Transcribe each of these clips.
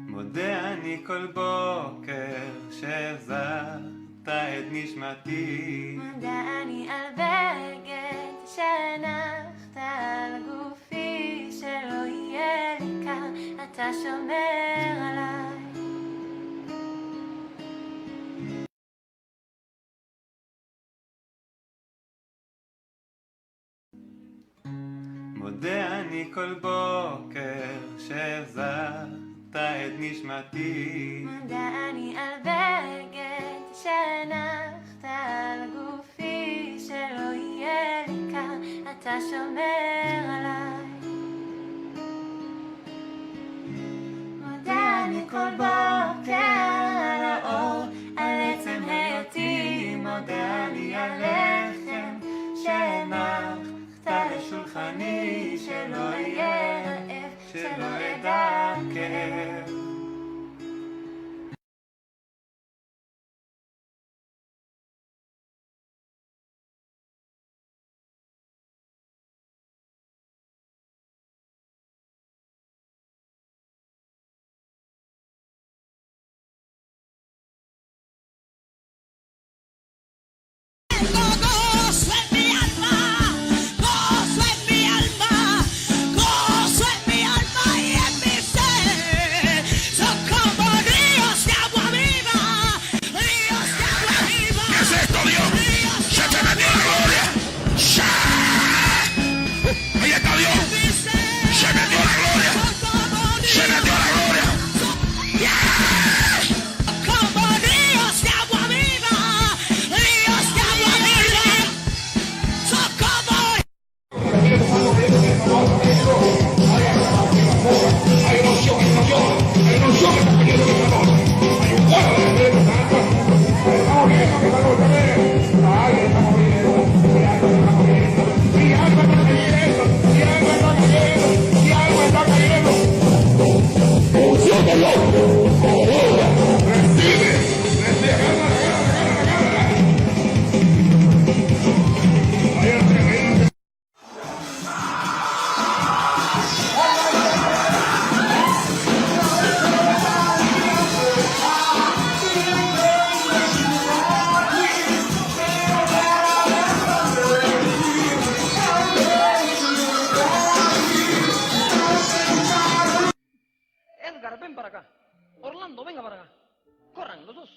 מודה אני כל בוקר שהחזרת את נשמתי. מודה אני על בגד שהנחת על גופי, שלא יהיה לי קר, אתה שומר עליי. מודה אני כל בוקר שהחזרת את נשמתי. מודה אני על בגד שהנחת על גופי, שלא יהיה לי קר, אתה שומר עליי. מודה אני כל בוקר על האור, על עצם היותי. מודה אני על לחם שהנחת לשולחני, שלא יהיה רעב, שלא אדע כאב. Gozo en mi alma, gozo en mi alma, gozo en mi alma y en mi ser. Son como ríos de agua viva, ríos de agua viva. ¿Qué es esto, Dios? ¡Se te metió la gloria! ¡Sha! ¡Ahí está Dios! ¡Se metió la gloria! ¡Se metió la gloria! Como ríos de agua viva, ríos de agua viva. Son como Edgar, ven para acá. Orlando, venga para acá. Corran los dos.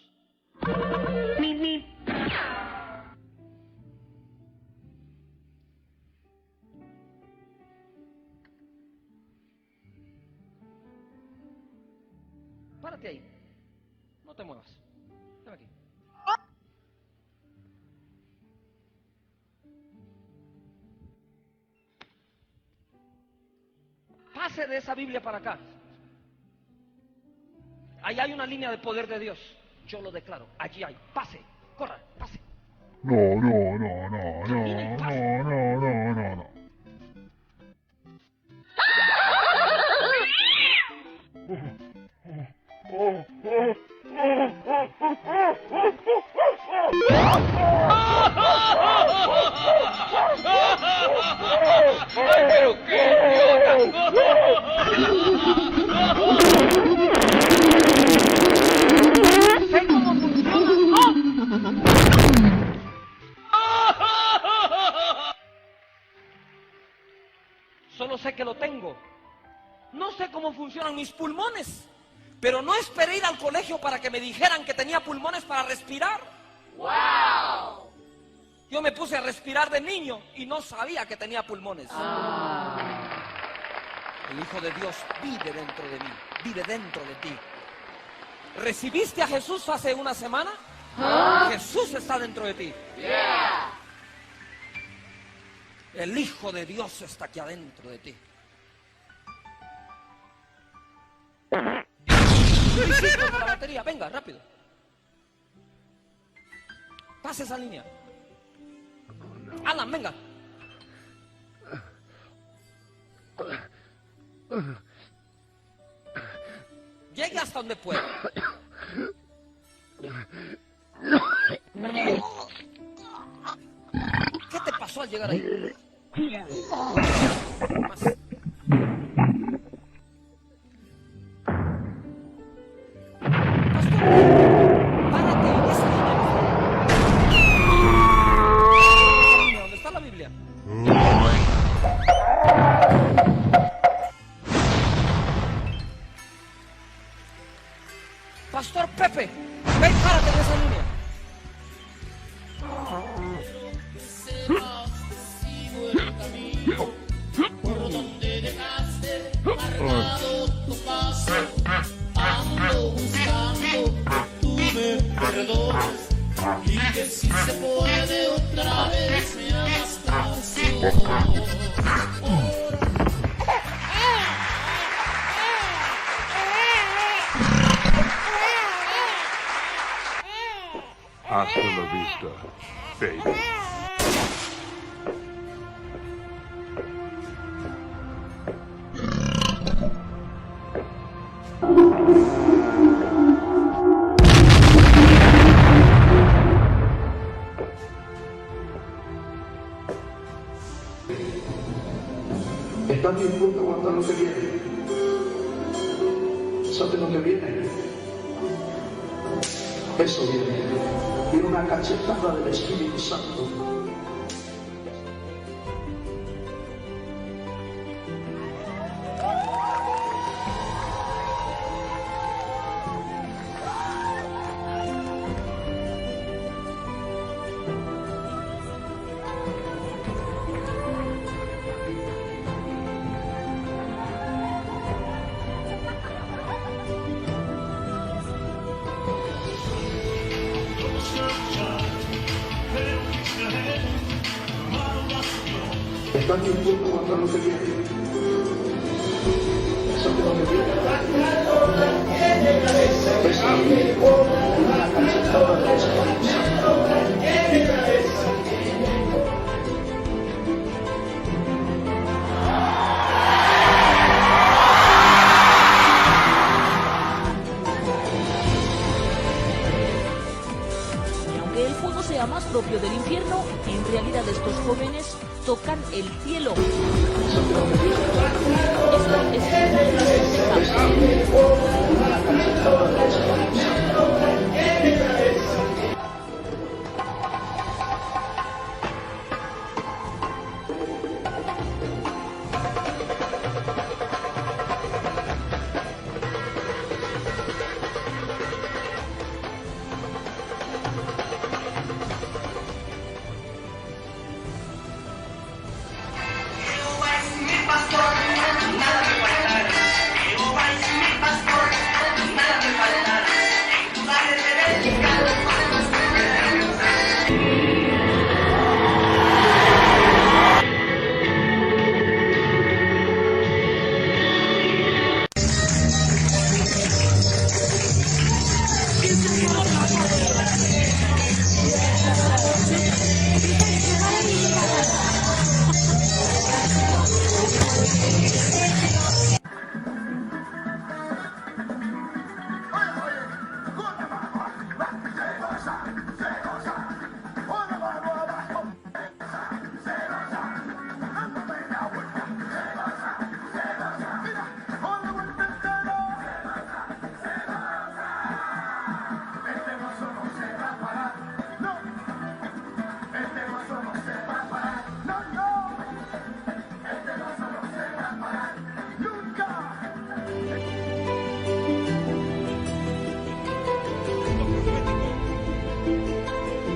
Párate ahí. No te muevas. Ven aquí. Pase de esa Biblia para acá. Ahí hay una línea de poder de Dios. Yo lo declaro. Allí hay. Pase. Corra. Pase. No, no, no, no, no, no, no, no, no, no. ¡Ay, pero qué idiota! ¿Sé cómo funciona? Solo sé que lo tengo. No sé cómo funcionan mis pulmones, pero no esperé ir al colegio para que me dijeran que tenía pulmones para respirar. ¡Wow! Yo me puse a respirar de niño y no sabía que tenía pulmones. El Hijo de Dios vive dentro de mí, vive dentro de ti. ¿Recibiste a Jesús hace una semana? Jesús está dentro de ti. El Hijo de Dios está aquí adentro de ti. Luisito, la batería, venga, rápido. Pase esa línea. Alan, venga. Llegue hasta donde pueda. ¿Qué te pasó al llegar ahí? Más. Hasta la vista, baby. ¿Estás dispuesto a aguantar lo que viene? ¿Sabes lo que viene? Eso viene. Viene una cachetada del Espíritu Santo. ¿Estás dispuesto a aguantar lo que viene? ¿Sabes lo que viene? Eso viene. Una cachetada del Espíritu Santo. Y aunque el fuego sea más propio del infierno, en realidad estos jóvenes tocan el cielo. Esto es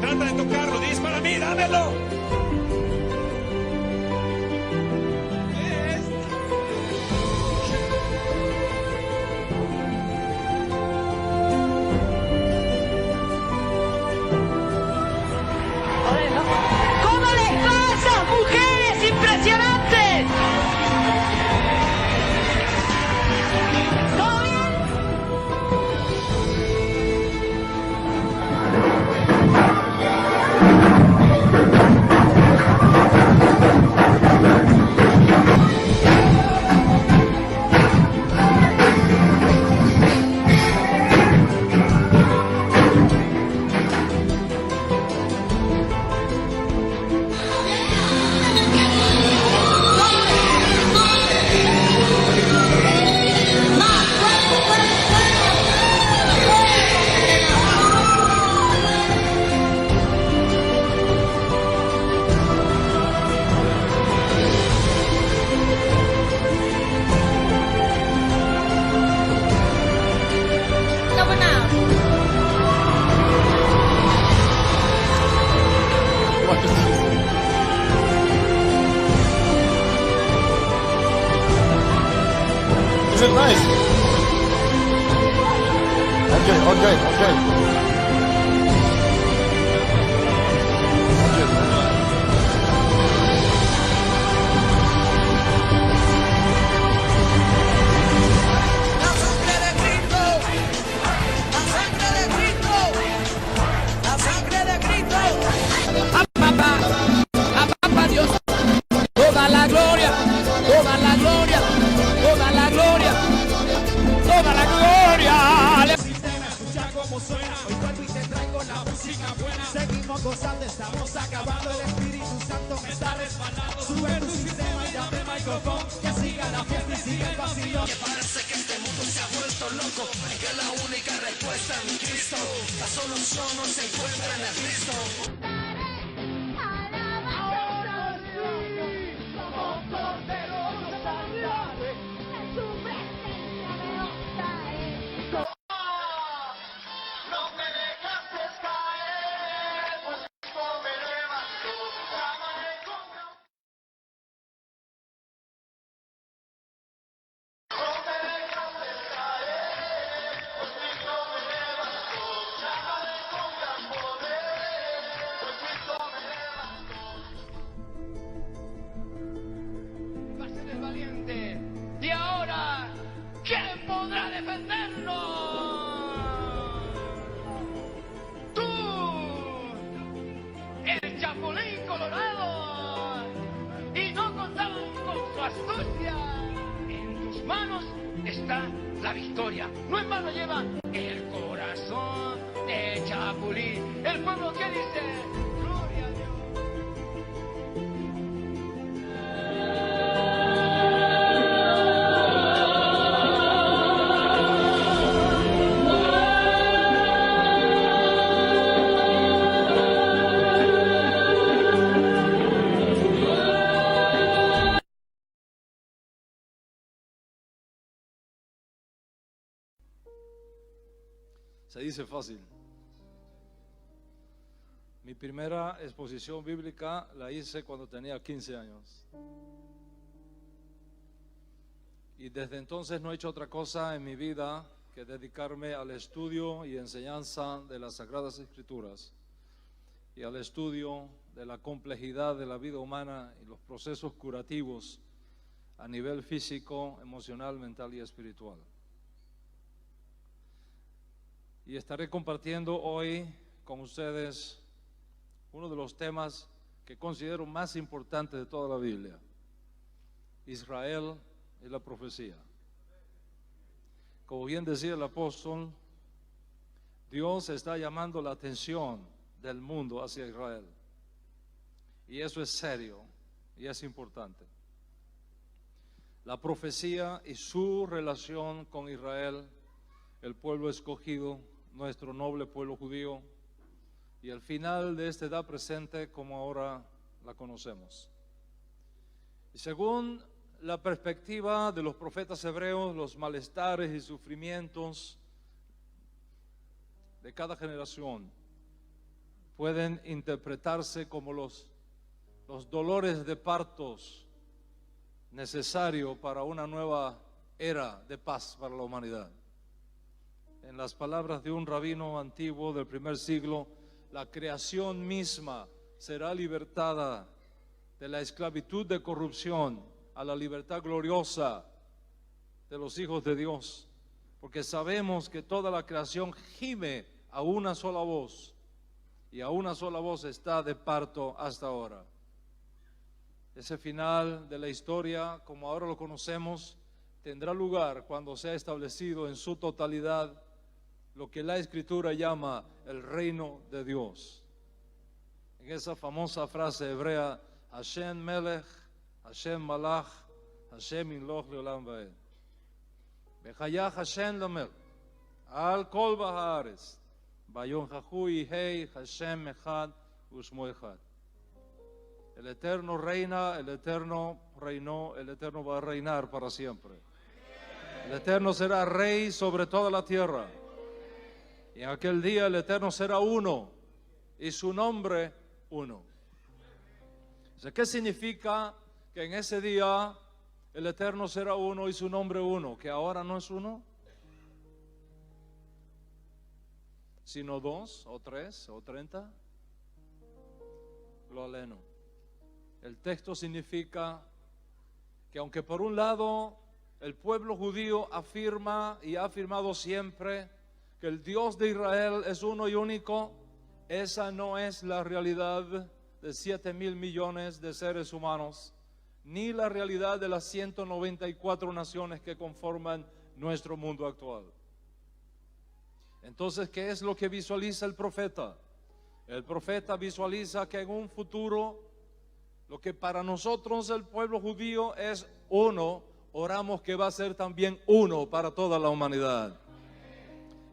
Trata de tocarlo, dispara a mí, dámelo. ¿Cómo les pasa, mujeres impresionantes? ¿Todo bien? Is it nice? Okay. la fiesta y sigue el vacilón. Que parece que este mundo se ha vuelto loco, es que la única respuesta en Cristo, la solución no se encuentra en el Cristo. Va a ser el valiente. Y ahora, ¿quién podrá defendernos? ¡Tú! ¡El Chapulín Colorado! Y no contaban con su astucia. En tus manos está la victoria. No en vano lleva el corazón de Chapulín. El pueblo que dice, gloria a Dios. Se dice fácil. Mi primera exposición bíblica la hice cuando tenía 15 años. Y desde entonces no he hecho otra cosa en mi vida que dedicarme al estudio y enseñanza de las Sagradas Escrituras y al estudio de la complejidad de la vida humana y los procesos curativos a nivel físico, emocional, mental y espiritual. Y estaré compartiendo hoy con ustedes uno de los temas que considero más importantes de toda la Biblia: Israel y la profecía. Como bien decía el apóstol, Dios está llamando la atención del mundo hacia Israel. Y eso es serio y es importante. La profecía y su relación con Israel, el pueblo escogido, nuestro noble pueblo judío, y el final de esta edad presente como ahora la conocemos. Y según la perspectiva de los profetas hebreos, los malestares y sufrimientos de cada generación pueden interpretarse como los dolores de partos necesarios para una nueva era de paz para la humanidad. En las palabras de un rabino antiguo del primer siglo, la creación misma será libertada de la esclavitud de corrupción a la libertad gloriosa de los hijos de Dios, porque sabemos que toda la creación gime a una sola voz, y a una sola voz está de parto hasta ahora. Ese final de la historia, como ahora lo conocemos, tendrá lugar cuando sea establecido en su totalidad lo que la Escritura llama el reino de Dios. En esa famosa frase hebrea, Hashem Melech, Hashem Malach, Hashem Imloch Leolam Vaed. Bechayah Hashem Lamer, Al Kol Baharetz, Bayon Jahu Yihei Hashem Echad Ushmo Echad. El Eterno reina, el Eterno reinó, el Eterno va a reinar para siempre. El Eterno será rey sobre toda la tierra. Y en aquel día el Eterno será uno y su nombre uno. O sea, ¿qué significa que en ese día el Eterno será uno y su nombre uno? ¿Que ahora no es uno? Sino 2 o 3 o 30. Lo aleno. El texto significa que aunque por un lado el pueblo judío afirma y ha afirmado siempre que el Dios de Israel es uno y único, esa no es la realidad de 7,000 millones de seres humanos, ni la realidad de las 194 naciones que conforman nuestro mundo actual. Entonces, ¿qué es lo que visualiza el profeta? El profeta visualiza que en un futuro, lo que para nosotros el pueblo judío es uno oramos que va a ser también uno para toda la humanidad.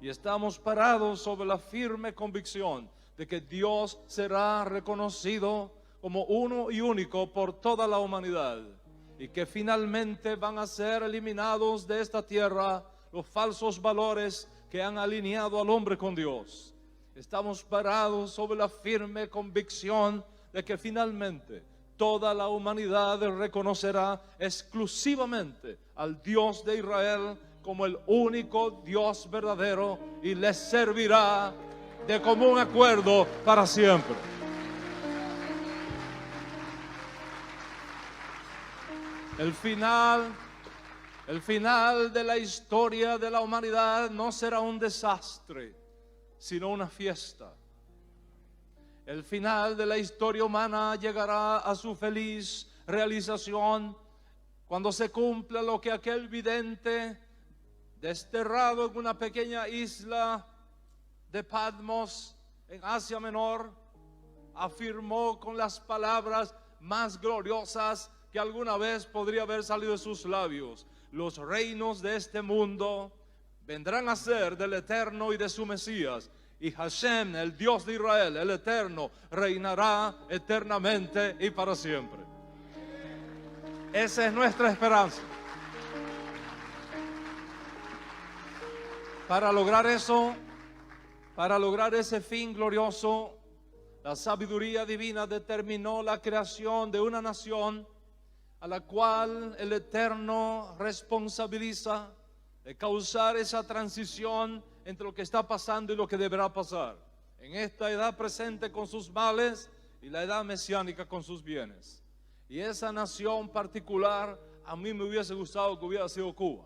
Y estamos parados sobre la firme convicción de que Dios será reconocido como uno y único por toda la humanidad, y que finalmente van a ser eliminados de esta tierra los falsos valores que han alineado al hombre con Dios. Estamos parados sobre la firme convicción de que finalmente toda la humanidad reconocerá exclusivamente al Dios de Israel como el único Dios verdadero y les servirá de común acuerdo para siempre. El final de la historia de la humanidad no será un desastre, sino una fiesta. El final de la historia humana llegará a su feliz realización cuando se cumpla lo que aquel vidente, desterrado en una pequeña isla de Patmos en Asia Menor, afirmó con las palabras más gloriosas que alguna vez podría haber salido de sus labios: los reinos de este mundo vendrán a ser del Eterno y de su Mesías, y Hashem, el Dios de Israel, el Eterno, reinará eternamente y para siempre. Esa es nuestra esperanza. Para lograr eso, para lograr ese fin glorioso, la sabiduría divina determinó la creación de una nación a la cual el Eterno responsabiliza de causar esa transición entre lo que está pasando y lo que deberá pasar en esta edad presente con sus males y la edad mesiánica con sus bienes. Y esa nación particular, a mí me hubiese gustado que hubiera sido Cuba,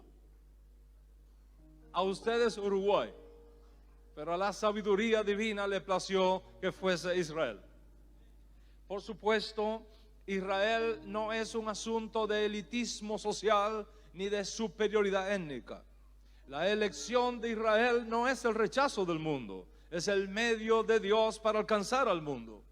a ustedes Uruguay, pero a la sabiduría divina le plació que fuese Israel. Por supuesto, Israel no es un asunto de elitismo social ni de superioridad étnica. La elección de Israel no es el rechazo del mundo, es el medio de Dios para alcanzar al mundo.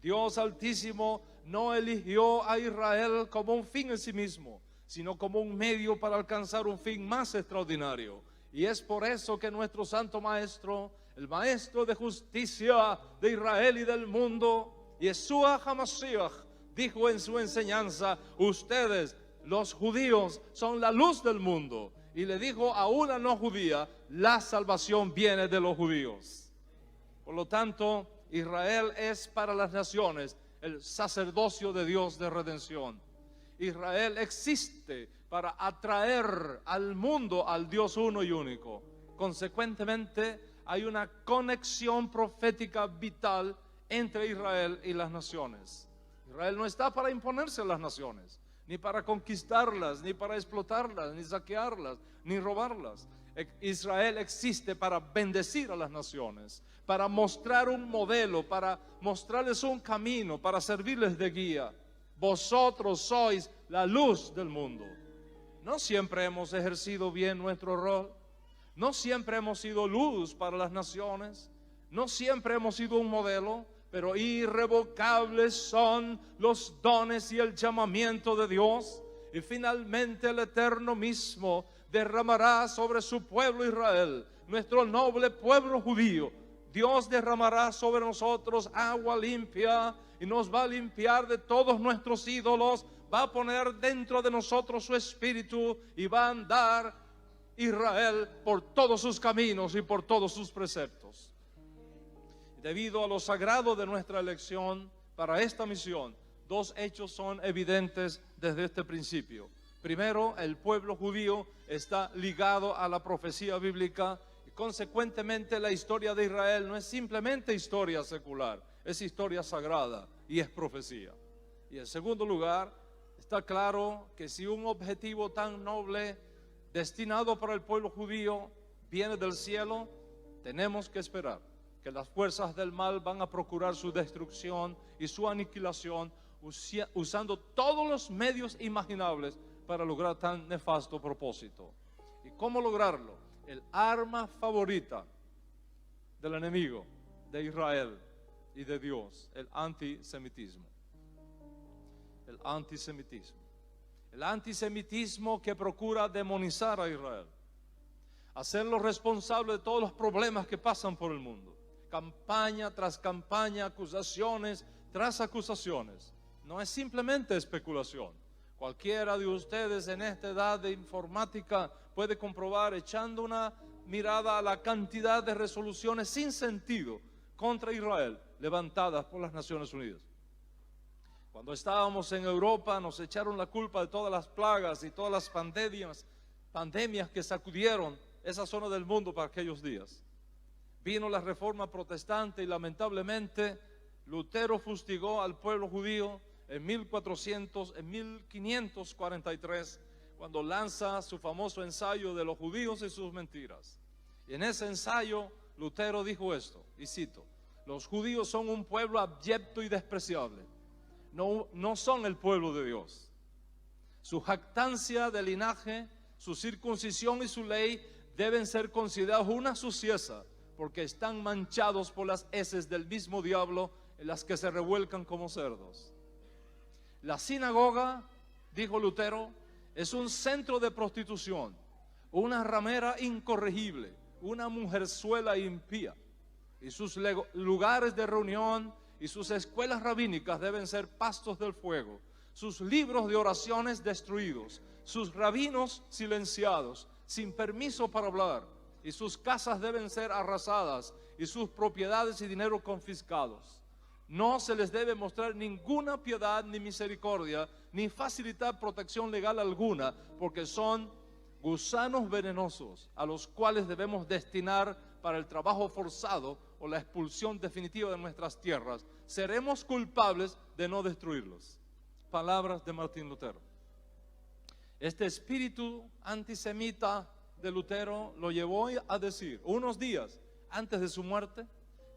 Dios Altísimo no eligió a Israel como un fin en sí mismo, sino como un medio para alcanzar un fin más extraordinario. Y es por eso que nuestro Santo Maestro, el Maestro de justicia de Israel y del mundo, Yeshua HaMashiach, dijo en su enseñanza: ustedes, los judíos, son la luz del mundo. Y le dijo a una no judía: la salvación viene de los judíos. Por lo tanto, Israel es para las naciones el sacerdocio de Dios de redención. Israel existe para atraer al mundo al Dios uno y único. Consecuentemente, hay una conexión profética vital entre Israel y las naciones. Israel no está para imponerse a las naciones, ni para conquistarlas, ni para explotarlas, ni saquearlas, ni robarlas. Israel existe para bendecir a las naciones, para mostrar un modelo, para mostrarles un camino, para servirles de guía. Vosotros sois la luz del mundo. No siempre hemos ejercido bien nuestro rol, no siempre hemos sido luz para las naciones, no siempre hemos sido un modelo, pero irrevocables son los dones y el llamamiento de Dios. Y finalmente el Eterno mismo derramará sobre su pueblo Israel, nuestro noble pueblo judío. Dios derramará sobre nosotros agua limpia y nos va a limpiar de todos nuestros ídolos. Va a poner dentro de nosotros su espíritu y va a andar Israel por todos sus caminos y por todos sus preceptos. Debido a lo sagrado de nuestra elección para esta misión, dos hechos son evidentes desde este principio. Primero, el pueblo judío está ligado a la profecía bíblica y consecuentemente la historia de Israel no es simplemente historia secular, es historia sagrada y es profecía. Y en segundo lugar, está claro que si un objetivo tan noble destinado para el pueblo judío viene del cielo, tenemos que esperar que las fuerzas del mal van a procurar su destrucción y su aniquilación usando todos los medios imaginables para lograr tan nefasto propósito. ¿Y cómo lograrlo? El arma favorita del enemigo de Israel y de Dios, el antisemitismo. El antisemitismo. El antisemitismo que procura demonizar a Israel, hacerlo responsable de todos los problemas que pasan por el mundo. Campaña tras campaña, acusaciones tras acusaciones. No es simplemente especulación. Cualquiera de ustedes en esta edad de informática puede comprobar, echando una mirada a la cantidad de resoluciones sin sentido contra Israel levantadas por las Naciones Unidas. Cuando estábamos en Europa nos echaron la culpa de todas las plagas y todas las pandemias que sacudieron esa zona del mundo para aquellos días. Vino la Reforma Protestante y lamentablemente Lutero fustigó al pueblo judío en 1543, cuando lanza su famoso ensayo de los judíos y sus mentiras. Y en ese ensayo Lutero dijo esto, y cito: los judíos son un pueblo abyecto y despreciable, no son el pueblo de Dios. Su jactancia de linaje, su circuncisión y su ley deben ser considerados una suciedad, porque están manchados por las heces del mismo diablo, en las que se revuelcan como cerdos. La sinagoga, dijo Lutero, es un centro de prostitución, una ramera incorregible, una mujerzuela impía, y sus lugares de reunión y sus escuelas rabínicas deben ser pastos del fuego, sus libros de oraciones destruidos, sus rabinos silenciados, sin permiso para hablar, y sus casas deben ser arrasadas y sus propiedades y dinero confiscados. No se les debe mostrar ninguna piedad ni misericordia, ni facilitar protección legal alguna, porque son gusanos venenosos a los cuales debemos destinar para el trabajo forzado o la expulsión definitiva de nuestras tierras. Seremos culpables de no destruirlos. Palabras de Martín Lutero. Este espíritu antisemita de Lutero lo llevó a decir, unos días antes de su muerte,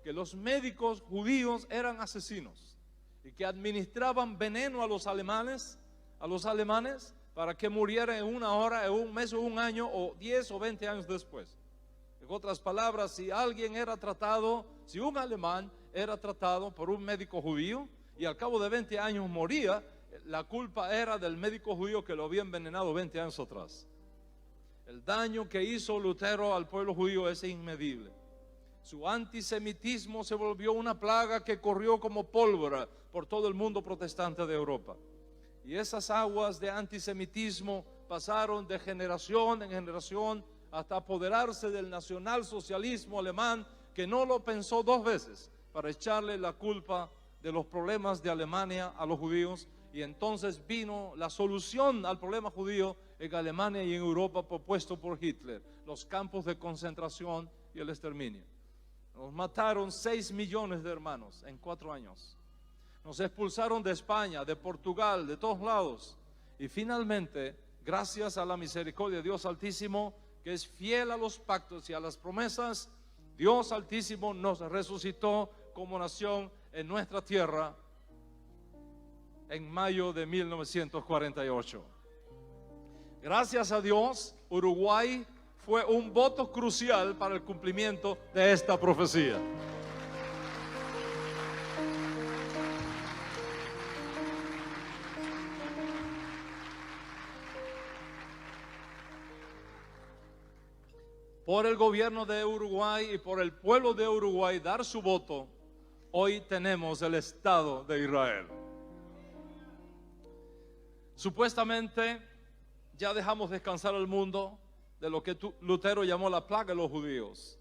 que los médicos judíos eran asesinos y que administraban veneno a los alemanes para que murieran en una hora, en un mes o un año o 10 o 20 años después. En otras palabras, si un alemán era tratado por un médico judío y al cabo de 20 años moría, la culpa era del médico judío que lo había envenenado 20 años atrás. El daño que hizo Lutero al pueblo judío es inmedible. Su antisemitismo se volvió una plaga que corrió como pólvora por todo el mundo protestante de Europa. Y esas aguas de antisemitismo pasaron de generación en generación hasta apoderarse del nacionalsocialismo alemán, que no lo pensó dos veces para echarle la culpa de los problemas de Alemania a los judíos. Y entonces vino la solución al problema judío en Alemania y en Europa propuesto por Hitler: los campos de concentración y el exterminio. Nos mataron 6 millones de hermanos en 4 años. Nos expulsaron de España, de Portugal, de todos lados. Y finalmente, gracias a la misericordia de Dios Altísimo, que es fiel a los pactos y a las promesas, Dios Altísimo nos resucitó como nación en nuestra tierra en mayo de 1948. Gracias a Dios, Uruguay fue un voto crucial para el cumplimiento de esta profecía. Por el gobierno de Uruguay y por el pueblo de Uruguay dar su voto, hoy tenemos el Estado de Israel. Supuestamente ya dejamos descansar al mundo de lo que Lutero llamó la plaga de los judíos.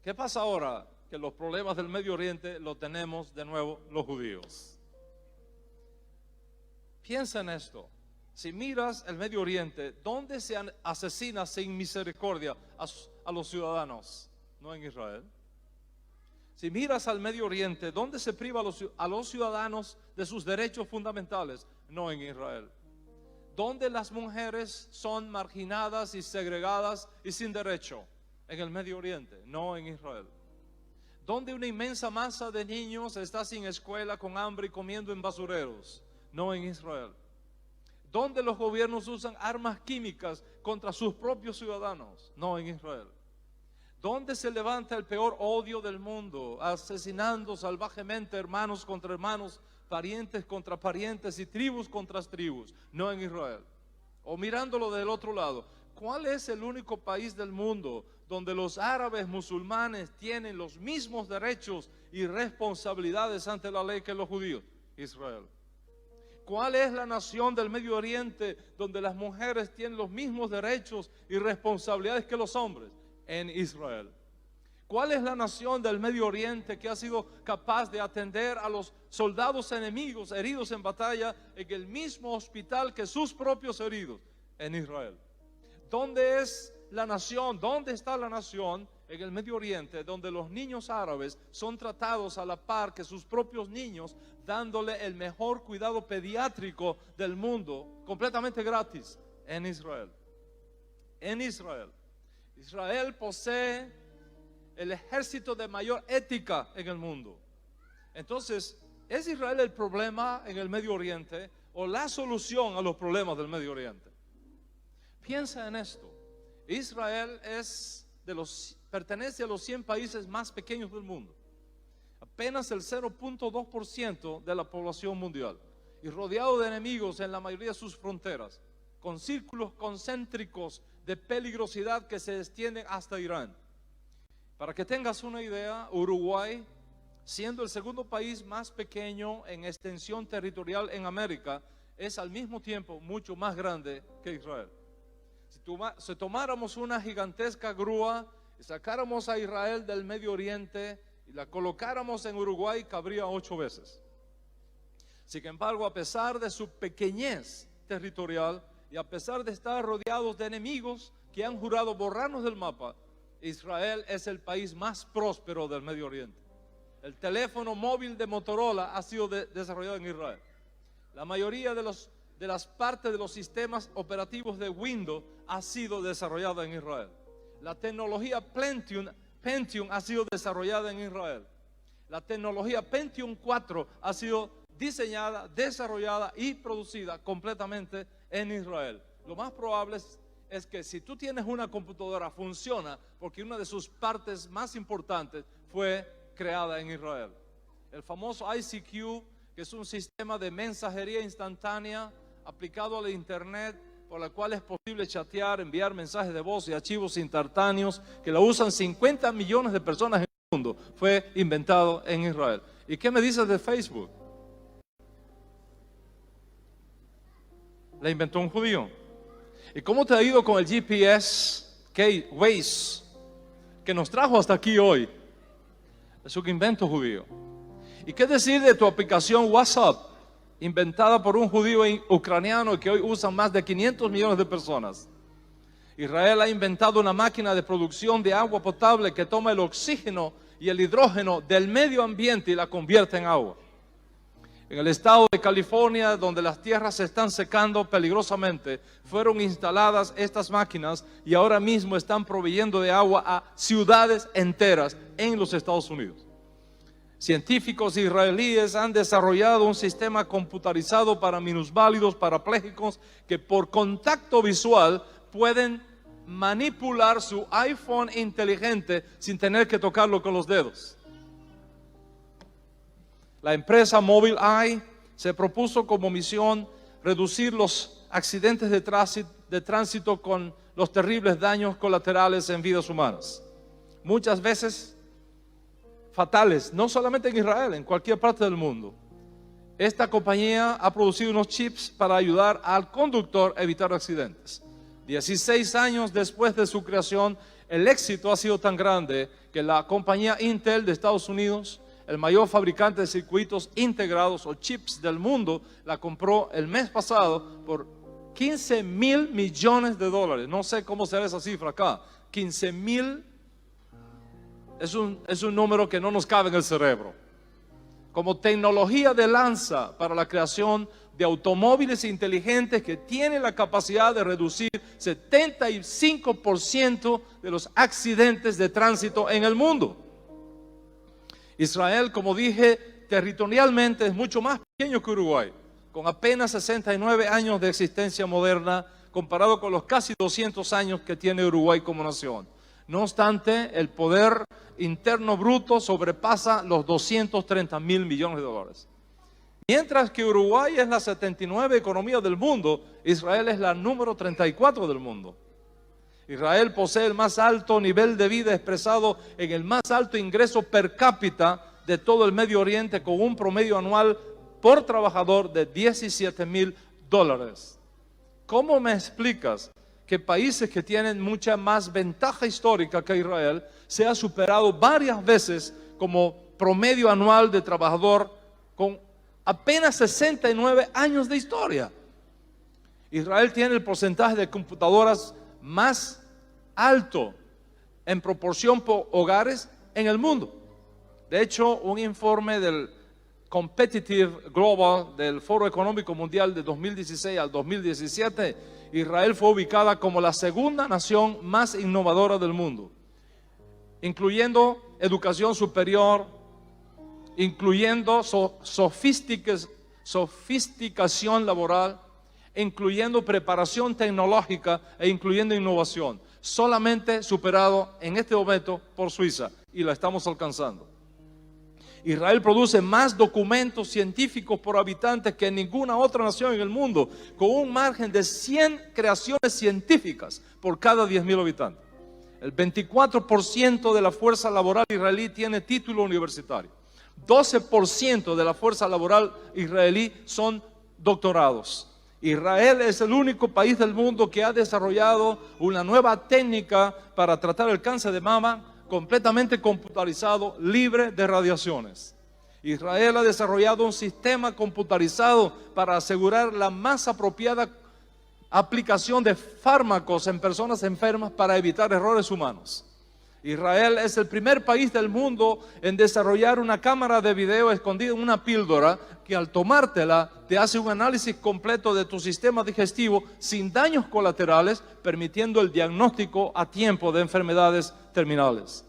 ¿Qué pasa ahora? Que los problemas del Medio Oriente los tenemos de nuevo los judíos. Piensa en esto. Si miras el Medio Oriente, ¿dónde se asesina sin misericordia a los ciudadanos? No en Israel. Si miras al Medio Oriente, ¿dónde se priva a los ciudadanos de sus derechos fundamentales? No en Israel. ¿Dónde las mujeres son marginadas y segregadas y sin derecho? En el Medio Oriente, no en Israel. ¿Dónde una inmensa masa de niños está sin escuela, con hambre y comiendo en basureros? No en Israel. ¿Dónde los gobiernos usan armas químicas contra sus propios ciudadanos? No en Israel. ¿Dónde se levanta el peor odio del mundo, asesinando salvajemente hermanos contra hermanos parientes contra parientes y tribus contra tribus, no en Israel. O mirándolo del otro lado, ¿cuál es el único país del mundo donde los árabes musulmanes tienen los mismos derechos y responsabilidades ante la ley que los judíos? Israel. ¿Cuál es la nación del Medio Oriente donde las mujeres tienen los mismos derechos y responsabilidades que los hombres? En Israel. ¿Cuál es la nación del Medio Oriente que ha sido capaz de atender a los soldados enemigos heridos en batalla en el mismo hospital que sus propios heridos? En Israel. ¿Dónde es la nación? ¿Dónde está la nación en el Medio Oriente donde los niños árabes son tratados a la par que sus propios niños, dándole el mejor cuidado pediátrico del mundo, completamente gratis? En Israel. En Israel. Israel posee el ejército de mayor ética en el mundo. Entonces, ¿es Israel el problema en el Medio Oriente o la solución a los problemas del Medio Oriente? Piensa en esto. Israel pertenece a los 100 países más pequeños del mundo. Apenas el 0.2% de la población mundial. Y rodeado de enemigos en la mayoría de sus fronteras. Con círculos concéntricos de peligrosidad que se extienden hasta Irán. Para que tengas una idea, Uruguay, siendo el segundo país más pequeño en extensión territorial en América, es al mismo tiempo mucho más grande que Israel. Si tomáramos una gigantesca grúa y sacáramos a Israel del Medio Oriente y la colocáramos en Uruguay, cabría 8 veces. Sin embargo, a pesar de su pequeñez territorial y a pesar de estar rodeados de enemigos que han jurado borrarnos del mapa, Israel es el país más próspero del Medio Oriente. El teléfono móvil de Motorola ha sido desarrollado en Israel. La mayoría de las partes de los sistemas operativos de Windows ha sido desarrollada en Israel. La tecnología Pentium ha sido desarrollada en Israel. La tecnología Pentium 4 ha sido diseñada, desarrollada y producida completamente en Israel. Lo más probable es que si tú tienes una computadora, funciona porque una de sus partes más importantes fue creada en Israel. El famoso ICQ, que es un sistema de mensajería instantánea aplicado al internet, por la cual es posible chatear, enviar mensajes de voz y archivos instantáneos, que lo usan 50 millones de personas en el mundo, fue inventado en Israel. ¿Y qué me dices de Facebook? La inventó un judío. ¿Y cómo te ha ido con el GPS, Waze, que nos trajo hasta aquí hoy? Es un invento judío. ¿Y qué decir de tu aplicación WhatsApp, inventada por un judío ucraniano y que hoy usan más de 500 millones de personas? Israel ha inventado una máquina de producción de agua potable que toma el oxígeno y el hidrógeno del medio ambiente y la convierte en agua. En el estado de California, donde las tierras se están secando peligrosamente, fueron instaladas estas máquinas y ahora mismo están proveyendo de agua a ciudades enteras en los Estados Unidos. Científicos israelíes han desarrollado un sistema computarizado para minusválidos, parapléjicos, que por contacto visual pueden manipular su iPhone inteligente sin tener que tocarlo con los dedos. La empresa Mobileye se propuso como misión reducir los accidentes de tránsito con los terribles daños colaterales en vidas humanas. Muchas veces fatales, no solamente en Israel, en cualquier parte del mundo. Esta compañía ha producido unos chips para ayudar al conductor a evitar accidentes. 16 años después de su creación, el éxito ha sido tan grande que la compañía Intel de Estados Unidos, el mayor fabricante de circuitos integrados o chips del mundo, la compró el mes pasado por $15,000 millones. No sé cómo será esa cifra acá. 15,000 es un número que no nos cabe en el cerebro. Como tecnología de lanza para la creación de automóviles inteligentes que tienen la capacidad de reducir 75% de los accidentes de tránsito en el mundo. Israel, como dije, territorialmente es mucho más pequeño que Uruguay, con apenas 69 años de existencia moderna, comparado con los casi 200 años que tiene Uruguay como nación. No obstante, el poder interno bruto sobrepasa los $230,000 millones. Mientras que Uruguay es la 79 economía del mundo, Israel es la número 34 del mundo. Israel posee el más alto nivel de vida expresado en el más alto ingreso per cápita de todo el Medio Oriente, con un promedio anual por trabajador de $17,000. ¿Cómo me explicas que países que tienen mucha más ventaja histórica que Israel se ha superado varias veces como promedio anual de trabajador con apenas 69 años de historia? Israel tiene el porcentaje de computadoras más alto en proporción por hogares en el mundo. De hecho, un informe del Competitive Global del Foro Económico Mundial de 2016 al 2017, Israel fue ubicada como la segunda nación más innovadora del mundo, incluyendo educación superior, incluyendo sofisticación laboral, incluyendo preparación tecnológica e incluyendo innovación. Solamente superado en este momento por Suiza, y la estamos alcanzando. Israel produce más documentos científicos por habitante que ninguna otra nación en el mundo, con un margen de 100 creaciones científicas por cada 10,000 habitantes. El 24% de la fuerza laboral israelí tiene título universitario. 12% de la fuerza laboral israelí son doctorados. Israel es el único país del mundo que ha desarrollado una nueva técnica para tratar el cáncer de mama, completamente computarizado, libre de radiaciones. Israel ha desarrollado un sistema computarizado para asegurar la más apropiada aplicación de fármacos en personas enfermas para evitar errores humanos. Israel es el primer país del mundo en desarrollar una cámara de video escondida en una píldora que al tomártela te hace un análisis completo de tu sistema digestivo sin daños colaterales, permitiendo el diagnóstico a tiempo de enfermedades terminales.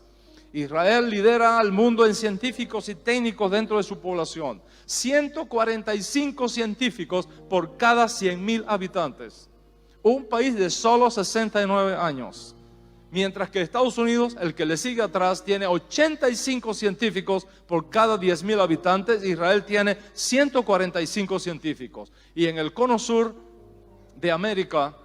Israel lidera al mundo en científicos y técnicos dentro de su población. 145 científicos por cada 100,000 habitantes. Un país de solo 69 años. Mientras que Estados Unidos, el que le sigue atrás, tiene 85 científicos por cada 10,000 habitantes. Israel tiene 145 científicos. Y en el cono sur de América,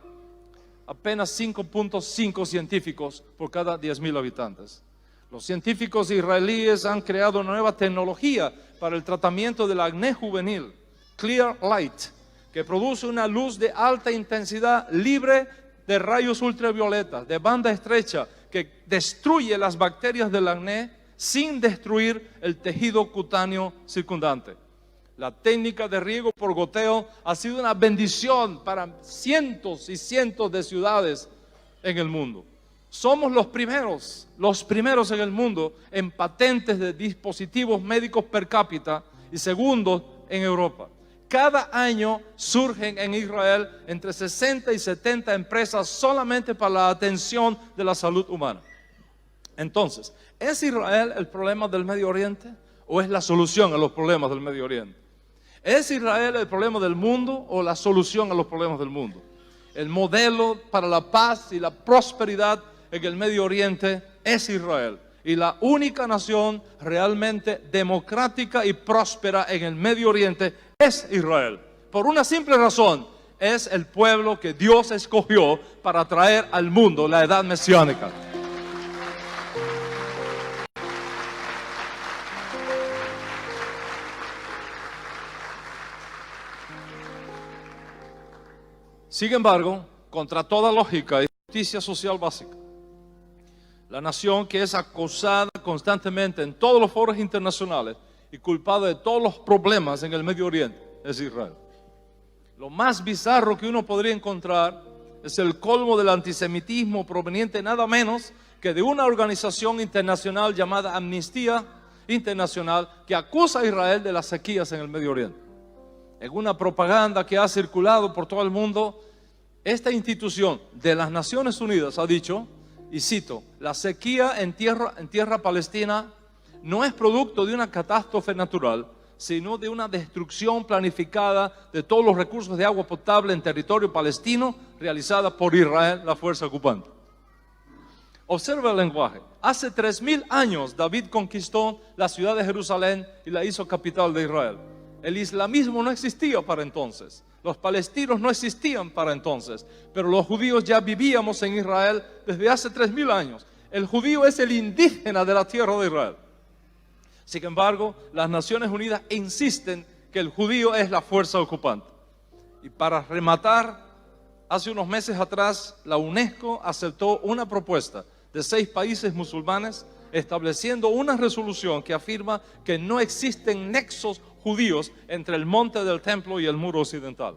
apenas 5.5 científicos por cada 10,000 habitantes. Los científicos israelíes han creado una nueva tecnología para el tratamiento del acné juvenil, Clear Light, que produce una luz de alta intensidad libre de rayos ultravioletas, de banda estrecha, que destruye las bacterias del acné sin destruir el tejido cutáneo circundante. La técnica de riego por goteo ha sido una bendición para cientos y cientos de ciudades en el mundo. Somos los primeros en el mundo en patentes de dispositivos médicos per cápita y segundos en Europa. Cada año surgen en Israel entre 60 y 70 empresas solamente para la atención de la salud humana. Entonces, ¿es Israel el problema del Medio Oriente o es la solución a los problemas del Medio Oriente? ¿Es Israel el problema del mundo o la solución a los problemas del mundo? El modelo para la paz y la prosperidad en el Medio Oriente es Israel. Y la única nación realmente democrática y próspera en el Medio Oriente es Israel. Por una simple razón, es el pueblo que Dios escogió para traer al mundo la edad mesiánica. Sin embargo, contra toda lógica y justicia social básica, la nación que es acosada constantemente en todos los foros internacionales y culpada de todos los problemas en el Medio Oriente es Israel. Lo más bizarro que uno podría encontrar es el colmo del antisemitismo proveniente nada menos que de una organización internacional llamada Amnistía Internacional, que acusa a Israel de las sequías en el Medio Oriente. En una propaganda que ha circulado por todo el mundo, esta institución de las Naciones Unidas ha dicho, y cito: la sequía en tierra palestina no es producto de una catástrofe natural, sino de una destrucción planificada de todos los recursos de agua potable en territorio palestino realizada por Israel, la fuerza ocupante. Observa el lenguaje. Hace 3,000 años David conquistó la ciudad de Jerusalén y la hizo capital de Israel. El islamismo no existía para entonces. Los palestinos no existían para entonces. Pero los judíos ya vivíamos en Israel desde hace 3000 años. El judío es el indígena de la tierra de Israel. Sin embargo, las Naciones Unidas insisten que el judío es la fuerza ocupante. Y para rematar, hace unos meses atrás, la UNESCO aceptó una propuesta de 6 países musulmanes estableciendo una resolución que afirma que no existen nexos judíos entre el monte del templo y el muro occidental.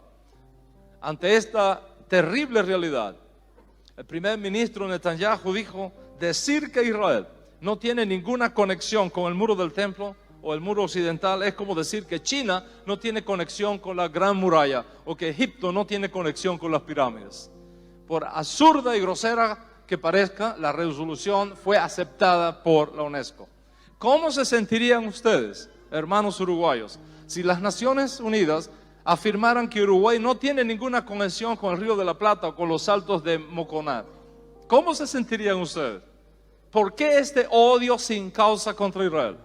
Ante esta terrible realidad, el primer ministro Netanyahu dijo: decir que Israel no tiene ninguna conexión con el muro del templo o el muro occidental es como decir que China no tiene conexión con la Gran Muralla o que Egipto no tiene conexión con las pirámides. Por absurda y grosera que parezca, la resolución fue aceptada por la UNESCO. ¿Cómo se sentirían ustedes, hermanos uruguayos, si las Naciones Unidas afirmaran que Uruguay no tiene ninguna conexión con el Río de la Plata o con los Saltos de Moconá? ¿Cómo se sentirían ustedes? ¿Por qué este odio sin causa contra Israel?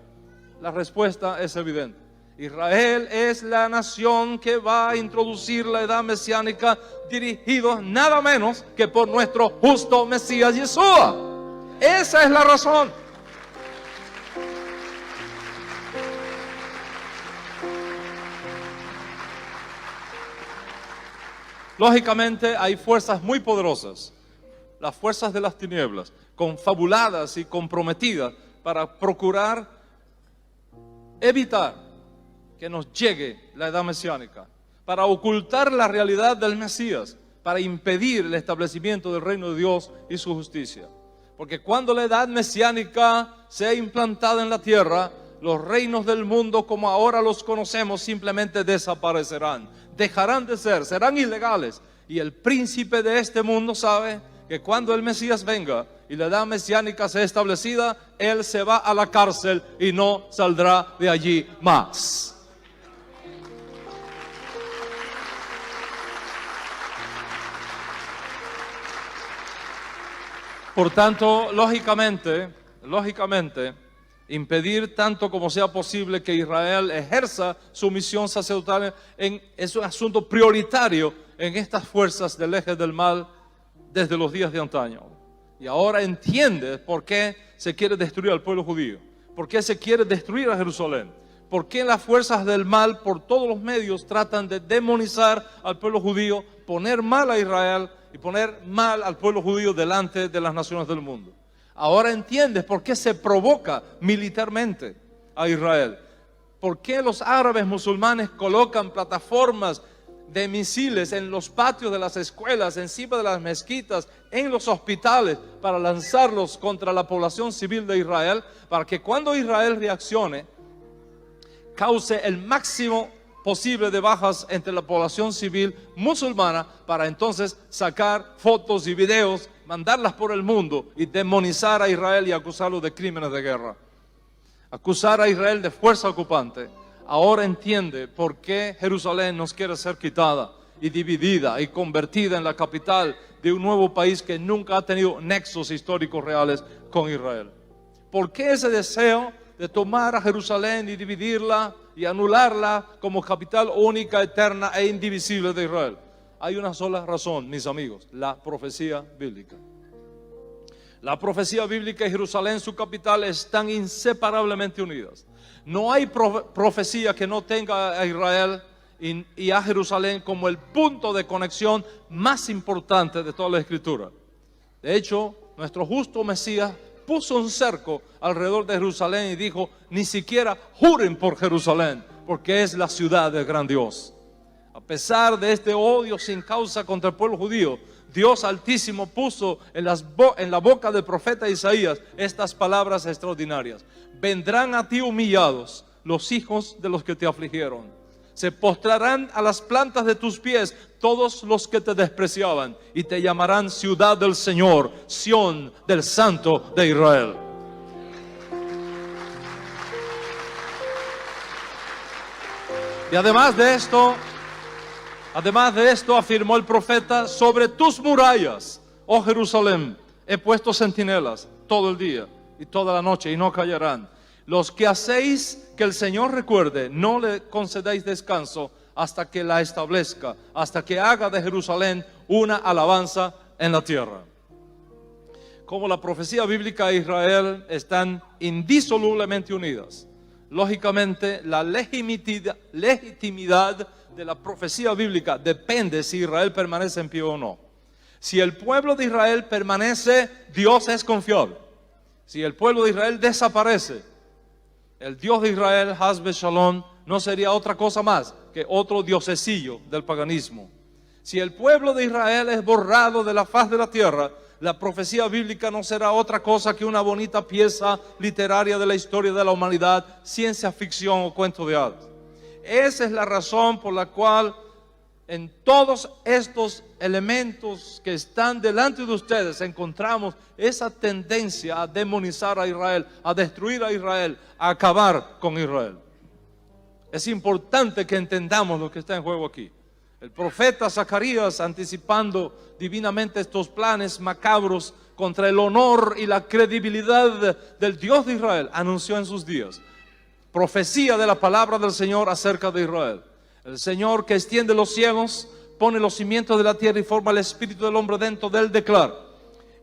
La respuesta es evidente. Israel es la nación que va a introducir la edad mesiánica, dirigido nada menos que por nuestro justo Mesías Yeshua. Esa es la razón. Lógicamente hay fuerzas muy poderosas, las fuerzas de las tinieblas, confabuladas y comprometidas para procurar evitar que nos llegue la edad mesiánica, para ocultar la realidad del Mesías, para impedir el establecimiento del reino de Dios y su justicia. Porque cuando la edad mesiánica sea implantada en la tierra, los reinos del mundo como ahora los conocemos simplemente desaparecerán, dejarán de ser, serán ilegales. Y el príncipe de este mundo sabe que cuando el Mesías venga y la edad mesiánica sea establecida, él se va a la cárcel y no saldrá de allí más. Por tanto, lógicamente, impedir tanto como sea posible que Israel ejerza su misión sacerdotal es un asunto prioritario en estas fuerzas del eje del mal desde los días de antaño. Y ahora entiende por qué se quiere destruir al pueblo judío, por qué se quiere destruir a Jerusalén, por qué las fuerzas del mal por todos los medios tratan de demonizar al pueblo judío, poner mal a Israel y poner mal al pueblo judío delante de las naciones del mundo. Ahora entiendes por qué se provoca militarmente a Israel, por qué los árabes musulmanes colocan plataformas de misiles en los patios de las escuelas, encima de las mezquitas, en los hospitales, para lanzarlos contra la población civil de Israel, para que cuando Israel reaccione, cause el máximo posible de bajas entre la población civil musulmana, para entonces sacar fotos y videos, mandarlas por el mundo y demonizar a Israel y acusarlo de crímenes de guerra. Acusar a Israel de fuerza ocupante. Ahora entiende por qué Jerusalén nos quiere ser quitada y dividida y convertida en la capital de un nuevo país que nunca ha tenido nexos históricos reales con Israel. ¿Por qué ese deseo de tomar a Jerusalén y dividirla y anularla como capital única, eterna e indivisible de Israel? Hay una sola razón, mis amigos: la profecía bíblica. La profecía bíblica y Jerusalén, su capital, están inseparablemente unidas. No hay profecía que no tenga a Israel y a Jerusalén como el punto de conexión más importante de toda la Escritura. De hecho, nuestro justo Mesías puso un cerco alrededor de Jerusalén y dijo: ni siquiera juren por Jerusalén, porque es la ciudad del gran Dios. A pesar de este odio sin causa contra el pueblo judío, Dios Altísimo puso en la boca del profeta Isaías estas palabras extraordinarias: vendrán a ti humillados los hijos de los que te afligieron, se postrarán a las plantas de tus pies todos los que te despreciaban, y te llamarán ciudad del Señor, Sión del Santo de Israel. Y además de esto afirmó el profeta: sobre tus murallas, oh Jerusalén, he puesto centinelas todo el día y toda la noche, y no callarán. Los que hacéis que el Señor recuerde, no le concedéis descanso hasta que la establezca, hasta que haga de Jerusalén una alabanza en la tierra. Como la profecía bíblica e Israel están indisolublemente unidas, lógicamente la legitimidad de la profecía bíblica depende si Israel permanece en pie o no. Si el pueblo de Israel permanece, Dios es confiable. Si el pueblo de Israel desaparece, el Dios de Israel, Hasbe Shalom, no sería otra cosa más que otro diosesillo del paganismo. Si el pueblo de Israel es borrado de la faz de la tierra, la profecía bíblica no será otra cosa que una bonita pieza literaria de la historia de la humanidad, ciencia ficción o cuento de hadas. Esa es la razón por la cual en todos estos elementos que están delante de ustedes encontramos esa tendencia a demonizar a Israel, a destruir a Israel, a acabar con Israel. Es importante que entendamos lo que está en juego aquí. El profeta Zacarías, anticipando divinamente estos planes macabros contra el honor y la credibilidad del Dios de Israel, anunció en sus días profecía de la palabra del Señor acerca de Israel. El Señor que extiende los cielos, pone los cimientos de la tierra y forma el espíritu del hombre dentro de él, declara: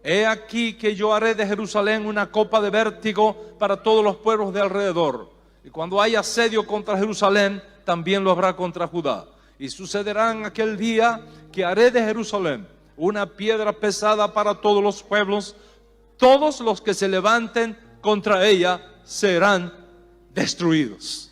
he aquí que yo haré de Jerusalén una copa de vértigo para todos los pueblos de alrededor. Y cuando haya asedio contra Jerusalén, también lo habrá contra Judá. Y sucederá en aquel día que haré de Jerusalén una piedra pesada para todos los pueblos. Todos los que se levanten contra ella serán destruidos.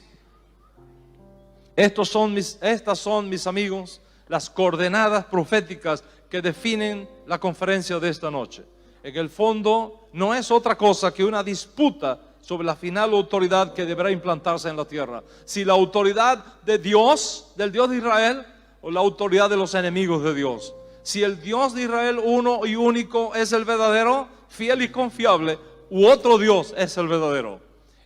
Estas son, mis amigos, las coordenadas proféticas que definen la conferencia de esta noche. En el fondo, no es otra cosa que una disputa sobre la final autoridad que deberá implantarse en la tierra. Si la autoridad de Dios, del Dios de Israel, o la autoridad de los enemigos de Dios. Si el Dios de Israel uno y único es el verdadero, fiel y confiable, u otro Dios es el verdadero.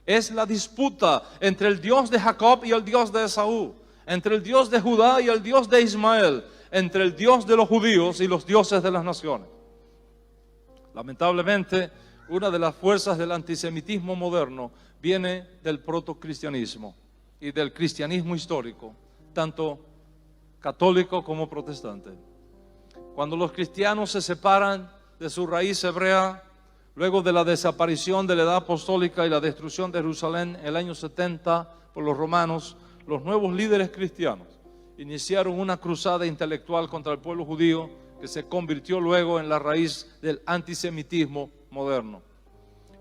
Es la disputa entre el Dios de Jacob y el Dios de Esaú, entre el Dios de Judá y el Dios de Ismael, entre el Dios de los judíos y los dioses de las naciones. Lamentablemente, una de las fuerzas del antisemitismo moderno viene del protocristianismo y del cristianismo histórico, tanto católico como protestante. Cuando los cristianos se separan de su raíz hebrea, luego de la desaparición de la edad apostólica y la destrucción de Jerusalén en el año 70 por los romanos, los nuevos líderes cristianos iniciaron una cruzada intelectual contra el pueblo judío que se convirtió luego en la raíz del antisemitismo moderno.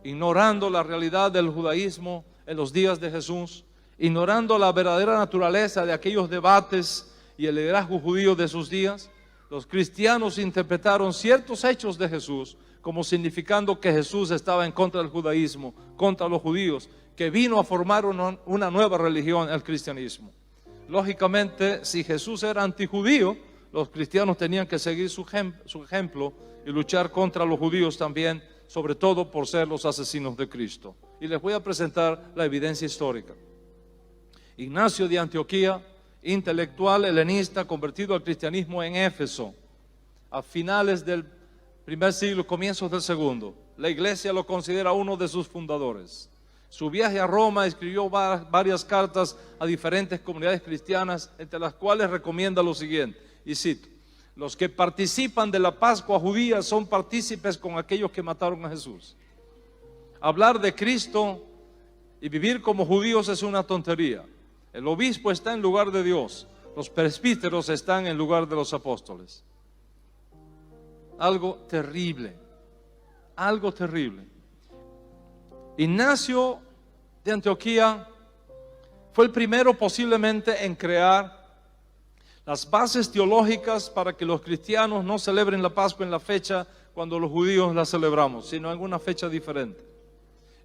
Ignorando la realidad del judaísmo en los días de Jesús, ignorando la verdadera naturaleza de aquellos debates y el liderazgo judío de sus días, los cristianos interpretaron ciertos hechos de Jesús como significando que Jesús estaba en contra del judaísmo, contra los judíos, que vino a formar una nueva religión, el cristianismo. Lógicamente, si Jesús era antijudío, los cristianos tenían que seguir su ejemplo y luchar contra los judíos también, sobre todo por ser los asesinos de Cristo. Y les voy a presentar la evidencia histórica. Ignacio de Antioquía, intelectual helenista convertido al cristianismo en Éfeso, a finales del primer siglo, comienzos del segundo. La iglesia lo considera uno de sus fundadores. Su viaje a Roma escribió varias cartas a diferentes comunidades cristianas, entre las cuales recomienda lo siguiente, y cito: los que participan de la Pascua judía son partícipes con aquellos que mataron a Jesús. Hablar de Cristo y vivir como judíos es una tontería. El obispo está en lugar de Dios, los presbíteros están en lugar de los apóstoles. Algo terrible, algo terrible. Ignacio de Antioquía fue el primero posiblemente en crear las bases teológicas para que los cristianos no celebren la Pascua en la fecha cuando los judíos la celebramos, sino en una fecha diferente.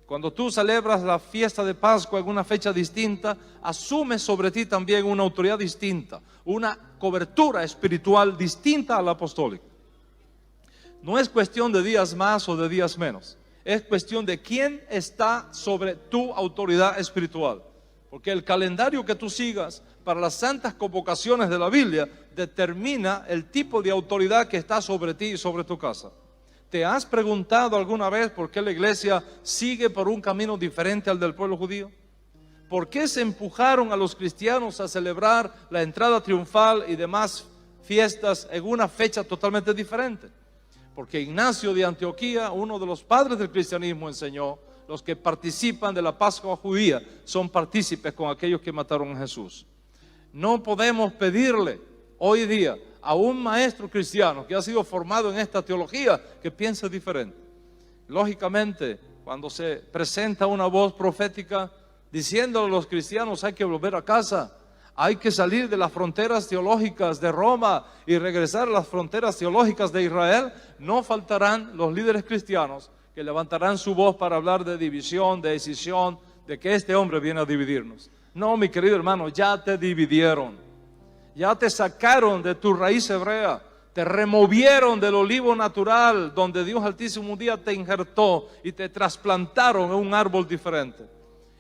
Cuando tú celebras la fiesta de Pascua en una fecha distinta, asumes sobre ti también una autoridad distinta, una cobertura espiritual distinta a la apostólica. No es cuestión de días más o de días menos. Es cuestión de quién está sobre tu autoridad espiritual. Porque el calendario que tú sigas para las santas convocaciones de la Biblia determina el tipo de autoridad que está sobre ti y sobre tu casa. ¿Te has preguntado alguna vez por qué la iglesia sigue por un camino diferente al del pueblo judío? ¿Por qué se empujaron a los cristianos a celebrar la entrada triunfal y demás fiestas en una fecha totalmente diferente? Porque Ignacio de Antioquía, uno de los padres del cristianismo, enseñó: los que participan de la Pascua judía son partícipes con aquellos que mataron a Jesús. No podemos pedirle hoy día a un maestro cristiano que ha sido formado en esta teología que piense diferente. Lógicamente, cuando se presenta una voz profética diciéndole a los cristianos: hay que volver a casa, hay que salir de las fronteras teológicas de Roma y regresar a las fronteras teológicas de Israel, no faltarán los líderes cristianos que levantarán su voz para hablar de división, de escisión, de que este hombre viene a dividirnos. No, mi querido hermano, ya te dividieron. Ya te sacaron de tu raíz hebrea, te removieron del olivo natural donde Dios Altísimo un día te injertó y te trasplantaron en un árbol diferente.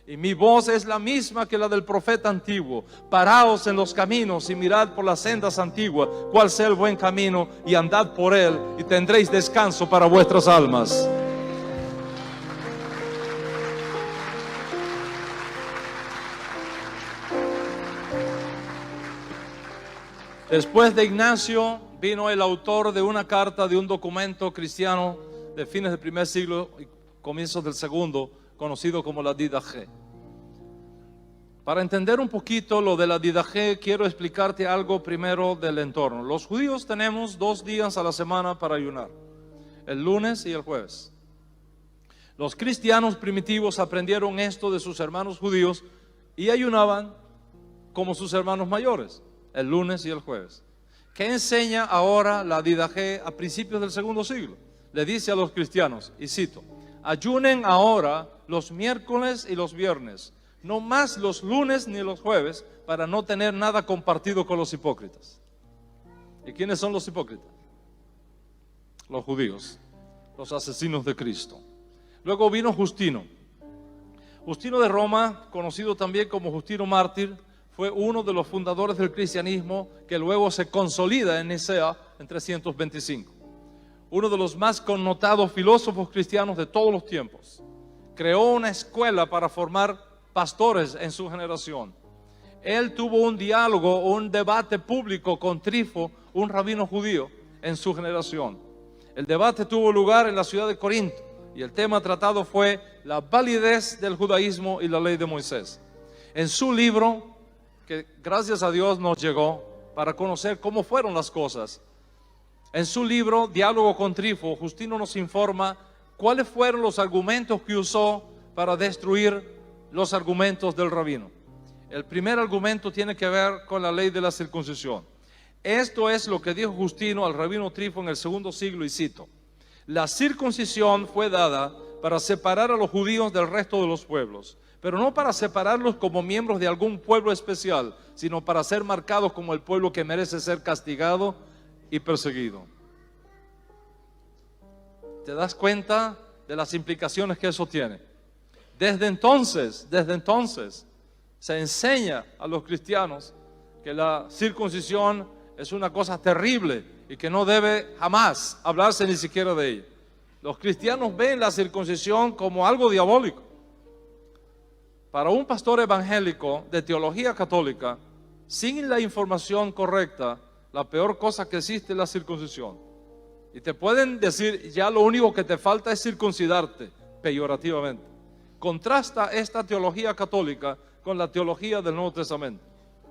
Y mi voz es la misma que la del profeta antiguo: paraos en los caminos y mirad por las sendas antiguas cuál sea el buen camino, y andad por él y tendréis descanso para vuestras almas. Después de Ignacio vino el autor de una carta, de un documento cristiano de fines del primer siglo y comienzos del segundo, conocido como la Didache. Para entender un poquito lo de la Didache, quiero explicarte algo primero del entorno. Los judíos tenemos 2 días a la semana para ayunar: el lunes y el jueves. Los cristianos primitivos aprendieron esto de sus hermanos judíos y ayunaban como sus hermanos mayores, el lunes y el jueves. ¿Qué enseña ahora la Didache a principios del segundo siglo? Le dice a los cristianos, y cito: ayunen ahora los miércoles y los viernes, no más los lunes ni los jueves, para no tener nada compartido con los hipócritas. ¿Y quiénes son los hipócritas? Los judíos, los asesinos de Cristo. Luego vino Justino. Justino de Roma, conocido también como Justino Mártir, fue uno de los fundadores del cristianismo que luego se consolida en Nicea en 325. Uno de los más connotados filósofos cristianos de todos los tiempos. Creó una escuela para formar pastores en su generación. Él tuvo un diálogo, un debate público con Trifo, un rabino judío, en su generación. El debate tuvo lugar en la ciudad de Corinto y el tema tratado fue la validez del judaísmo y la ley de Moisés. En su libro, que gracias a Dios nos llegó para conocer cómo fueron las cosas. En su libro, Diálogo con Trifo, Justino nos informa cuáles fueron los argumentos que usó para destruir los argumentos del rabino. El primer argumento tiene que ver con la ley de la circuncisión. Esto es lo que dijo Justino al rabino Trifo en el segundo siglo, y cito: la circuncisión fue dada para separar a los judíos del resto de los pueblos, pero no para separarlos como miembros de algún pueblo especial, sino para ser marcados como el pueblo que merece ser castigado y perseguido. ¿Te das cuenta de las implicaciones que eso tiene? Desde entonces se enseña a los cristianos que la circuncisión es una cosa terrible y que no debe jamás hablarse ni siquiera de ella. Los cristianos ven la circuncisión como algo diabólico. Para un pastor evangélico de teología católica, sin la información correcta, la peor cosa que existe es la circuncisión. Y te pueden decir: ya lo único que te falta es circuncidarte, peyorativamente. Contrasta esta teología católica con la teología del Nuevo Testamento.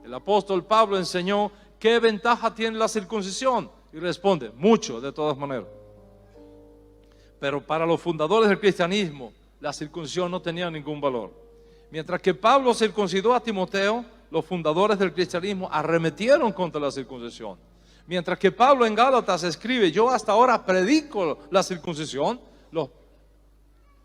El apóstol Pablo enseñó qué ventaja tiene la circuncisión y responde: mucho, de todas maneras. Pero para los fundadores del cristianismo, la circuncisión no tenía ningún valor. Mientras que Pablo circuncidó a Timoteo, los fundadores del cristianismo arremetieron contra la circuncisión. Mientras que Pablo en Gálatas escribe: yo hasta ahora predico la circuncisión, los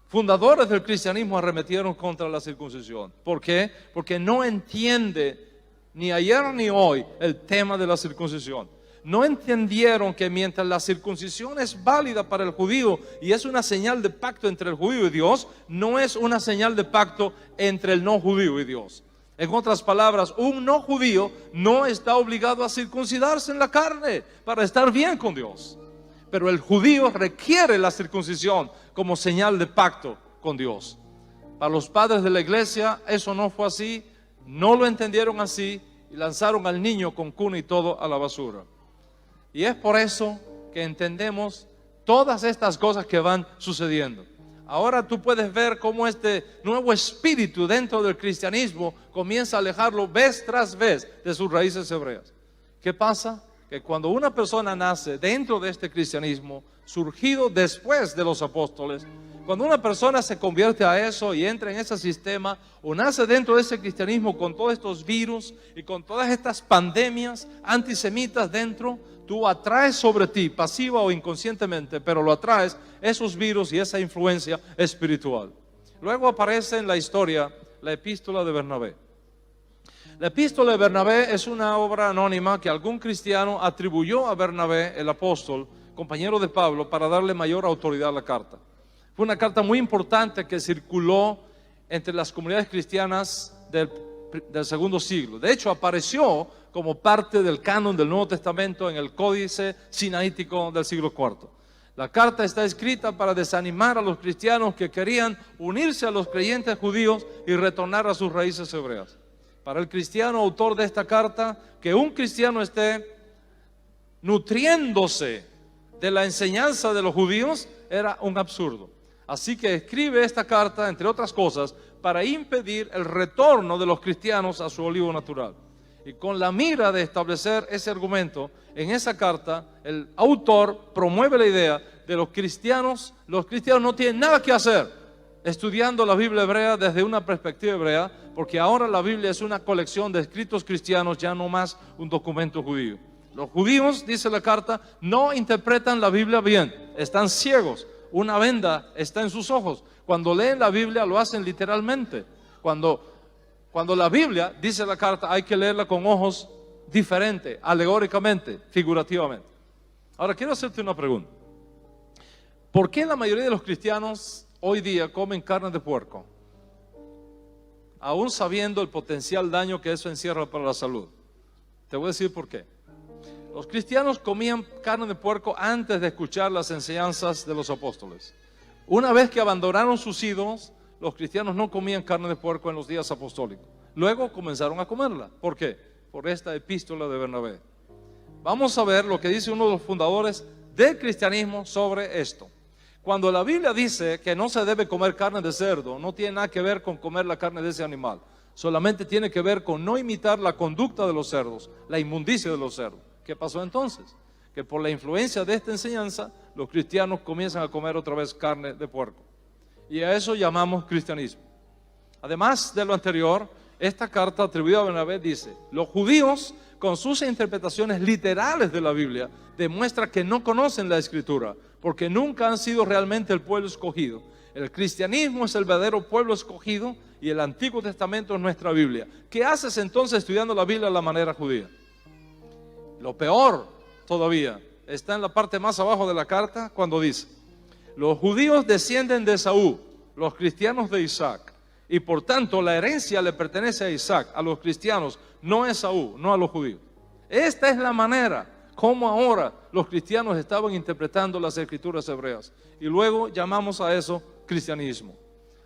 fundadores del cristianismo arremetieron contra la circuncisión. ¿Por qué? Porque no entiende ni ayer ni hoy el tema de la circuncisión. No entendieron que mientras la circuncisión es válida para el judío y es una señal de pacto entre el judío y Dios, no es una señal de pacto entre el no judío y Dios. En otras palabras, un no judío no está obligado a circuncidarse en la carne para estar bien con Dios. pero el judío requiere la circuncisión como señal de pacto con Dios. Para los padres de la iglesia eso no fue así, no lo entendieron así y lanzaron al niño con cuna y todo a la basura. Y es por eso que entendemos todas estas cosas que van sucediendo. Ahora tú puedes ver cómo este nuevo espíritu dentro del cristianismo comienza a alejarlo vez tras vez de sus raíces hebreas. ¿Qué pasa? Que cuando una persona nace dentro de este cristianismo, surgido después de los apóstoles, cuando una persona se convierte a eso y entra en ese sistema, o nace dentro de ese cristianismo con todos estos virus y con todas estas pandemias antisemitas dentro, tú atraes sobre ti, pasiva o inconscientemente, pero lo atraes, esos virus y esa influencia espiritual. Luego aparece en la historia la epístola de Bernabé. La epístola de Bernabé es una obra anónima que algún cristiano atribuyó a Bernabé, el apóstol, compañero de Pablo, para darle mayor autoridad a la carta. Fue una carta muy importante que circuló entre las comunidades cristianas del segundo siglo. De hecho, apareció como parte del canon del Nuevo Testamento en el Códice Sinaítico del siglo IV. La carta está escrita para desanimar a los cristianos que querían unirse a los creyentes judíos y retornar a sus raíces hebreas. Para el cristiano autor de esta carta, que un cristiano esté nutriéndose de la enseñanza de los judíos era un absurdo. Así que escribe esta carta, entre otras cosas, para impedir el retorno de los cristianos a su olivo natural. Y con la mira de establecer ese argumento, en esa carta el autor promueve la idea de los cristianos no tienen nada que hacer estudiando la Biblia hebrea desde una perspectiva hebrea, porque ahora la Biblia es una colección de escritos cristianos, ya no más un documento judío. Los judíos, dice la carta, no interpretan la Biblia bien, están ciegos, una venda está en sus ojos. Cuando leen la Biblia lo hacen literalmente. Cuando la Biblia, dice la carta, hay que leerla con ojos diferentes, alegóricamente, figurativamente. Ahora quiero hacerte una pregunta. ¿Por qué la mayoría de los cristianos hoy día comen carne de puerco? Aún sabiendo el potencial daño que eso encierra para la salud. Te voy a decir por qué. Los cristianos comían carne de puerco antes de escuchar las enseñanzas de los apóstoles. Una vez que abandonaron sus ídolos, los cristianos no comían carne de puerco en los días apostólicos. Luego comenzaron a comerla. ¿Por qué? Por esta epístola de Bernabé. Vamos a ver lo que dice uno de los fundadores del cristianismo sobre esto. Cuando la Biblia dice que no se debe comer carne de cerdo, no tiene nada que ver con comer la carne de ese animal. Solamente tiene que ver con no imitar la conducta de los cerdos, la inmundicia de los cerdos. ¿Qué pasó entonces? Que por la influencia de esta enseñanza, los cristianos comienzan a comer otra vez carne de puerco. Y a eso llamamos cristianismo. Además de lo anterior, esta carta atribuida a Bernabé dice: los judíos, con sus interpretaciones literales de la Biblia, demuestran que no conocen la Escritura, porque nunca han sido realmente el pueblo escogido. El cristianismo es el verdadero pueblo escogido y el Antiguo Testamento es nuestra Biblia. ¿Qué haces entonces estudiando la Biblia de la manera judía? Lo peor todavía está en la parte más abajo de la carta cuando dice: los judíos descienden de Esaú, los cristianos de Isaac, y por tanto la herencia le pertenece a Isaac, a los cristianos, no a Esaú, no a los judíos. Esta es la manera como ahora los cristianos estaban interpretando las escrituras hebreas, y luego llamamos a eso cristianismo.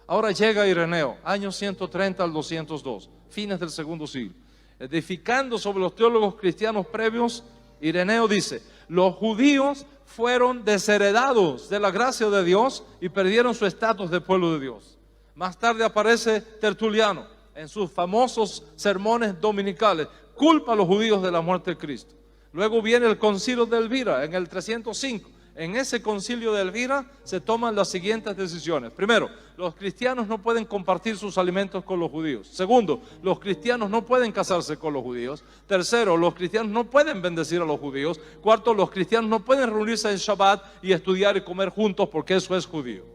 Ahora llega Ireneo, años 130 al 202, fines del segundo siglo. Edificando sobre los teólogos cristianos previos, Ireneo dice: los judíos fueron desheredados de la gracia de Dios y perdieron su estatus de pueblo de Dios. Más tarde aparece Tertuliano en sus famosos sermones dominicales, culpa a los judíos de la muerte de Cristo. Luego viene el concilio de Elvira en el 305. En ese concilio de Elvira se toman las siguientes decisiones. Primero, los cristianos no pueden compartir sus alimentos con los judíos. Segundo, los cristianos no pueden casarse con los judíos. Tercero, los cristianos no pueden bendecir a los judíos. Cuarto, los cristianos no pueden reunirse en Shabbat y estudiar y comer juntos porque eso es judío.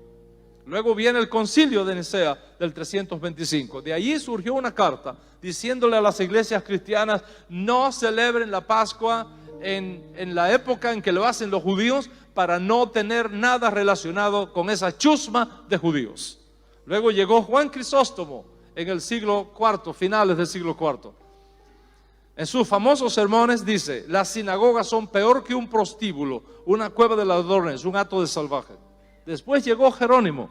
Luego viene el concilio de Nicea del 325. De allí surgió una carta diciéndole a las iglesias cristianas: no celebren la Pascua en la época en que lo hacen los judíos, para no tener nada relacionado con esa chusma de judíos. Luego llegó Juan Crisóstomo en el siglo IV, finales del siglo IV. En sus famosos sermones dice: las sinagogas son peor que un prostíbulo, una cueva de ladrones, un hato de salvaje. Después llegó Jerónimo,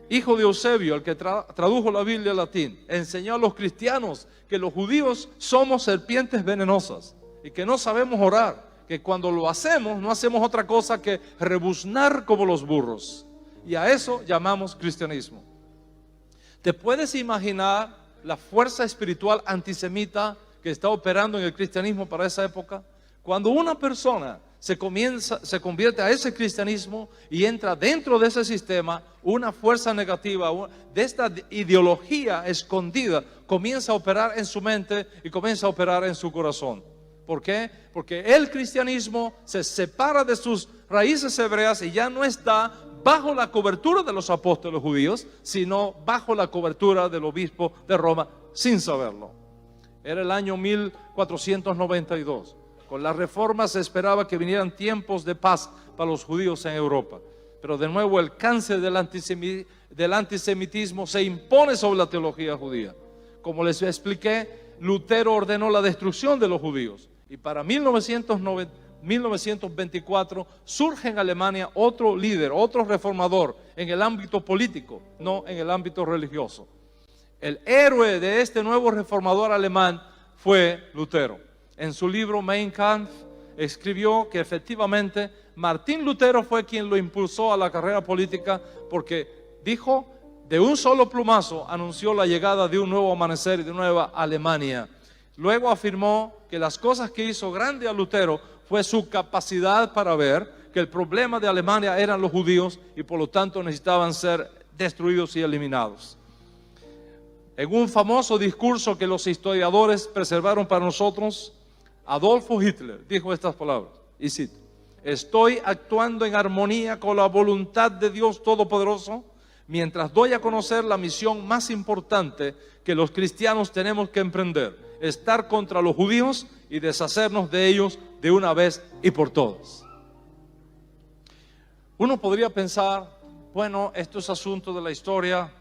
hijo de Eusebio, el que tradujo la Biblia al latín. Enseñó a los cristianos que los judíos somos serpientes venenosas y que no sabemos orar, que cuando lo hacemos no hacemos otra cosa que rebuznar como los burros. Y a eso llamamos cristianismo. ¿Te puedes imaginar la fuerza espiritual antisemita que está operando en el cristianismo para esa época? Cuando una persona se convierte a ese cristianismo y entra dentro de ese sistema, una fuerza negativa de esta ideología escondida comienza a operar en su mente y comienza a operar en su corazón. ¿Por qué? Porque el cristianismo se separa de sus raíces hebreas y ya no está bajo la cobertura de los apóstoles judíos, sino bajo la cobertura del obispo de Roma, sin saberlo. Era el año 1492. Con la reforma se esperaba que vinieran tiempos de paz para los judíos en Europa. Pero de nuevo el cáncer del antisemitismo se impone sobre la teología judía. Como les expliqué, Lutero ordenó la destrucción de los judíos. Y para 1924 surge en Alemania otro líder, otro reformador en el ámbito político, no en el ámbito religioso. El héroe de este nuevo reformador alemán fue Lutero. En su libro Mein Kampf escribió que efectivamente Martín Lutero fue quien lo impulsó a la carrera política, porque dijo, de un solo plumazo anunció la llegada de un nuevo amanecer y de una nueva Alemania. Luego afirmó que las cosas que hizo grande a Lutero fue su capacidad para ver que el problema de Alemania eran los judíos y por lo tanto necesitaban ser destruidos y eliminados. En un famoso discurso que los historiadores preservaron para nosotros, Adolfo Hitler dijo estas palabras, y cito: estoy actuando en armonía con la voluntad de Dios Todopoderoso mientras doy a conocer la misión más importante que los cristianos tenemos que emprender: estar contra los judíos y deshacernos de ellos de una vez y por todas. Uno podría pensar, bueno, esto es asunto de la historia.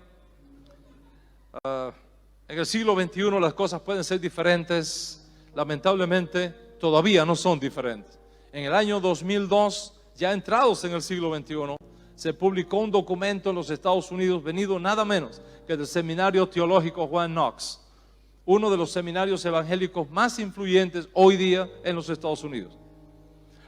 En el siglo XXI las cosas pueden ser diferentes. Lamentablemente todavía no son diferentes. En el año 2002, ya entrados en el siglo XXI, se publicó un documento en los Estados Unidos venido nada menos que del Seminario Teológico Juan Knox, uno de los seminarios evangélicos más influyentes hoy día en los Estados Unidos.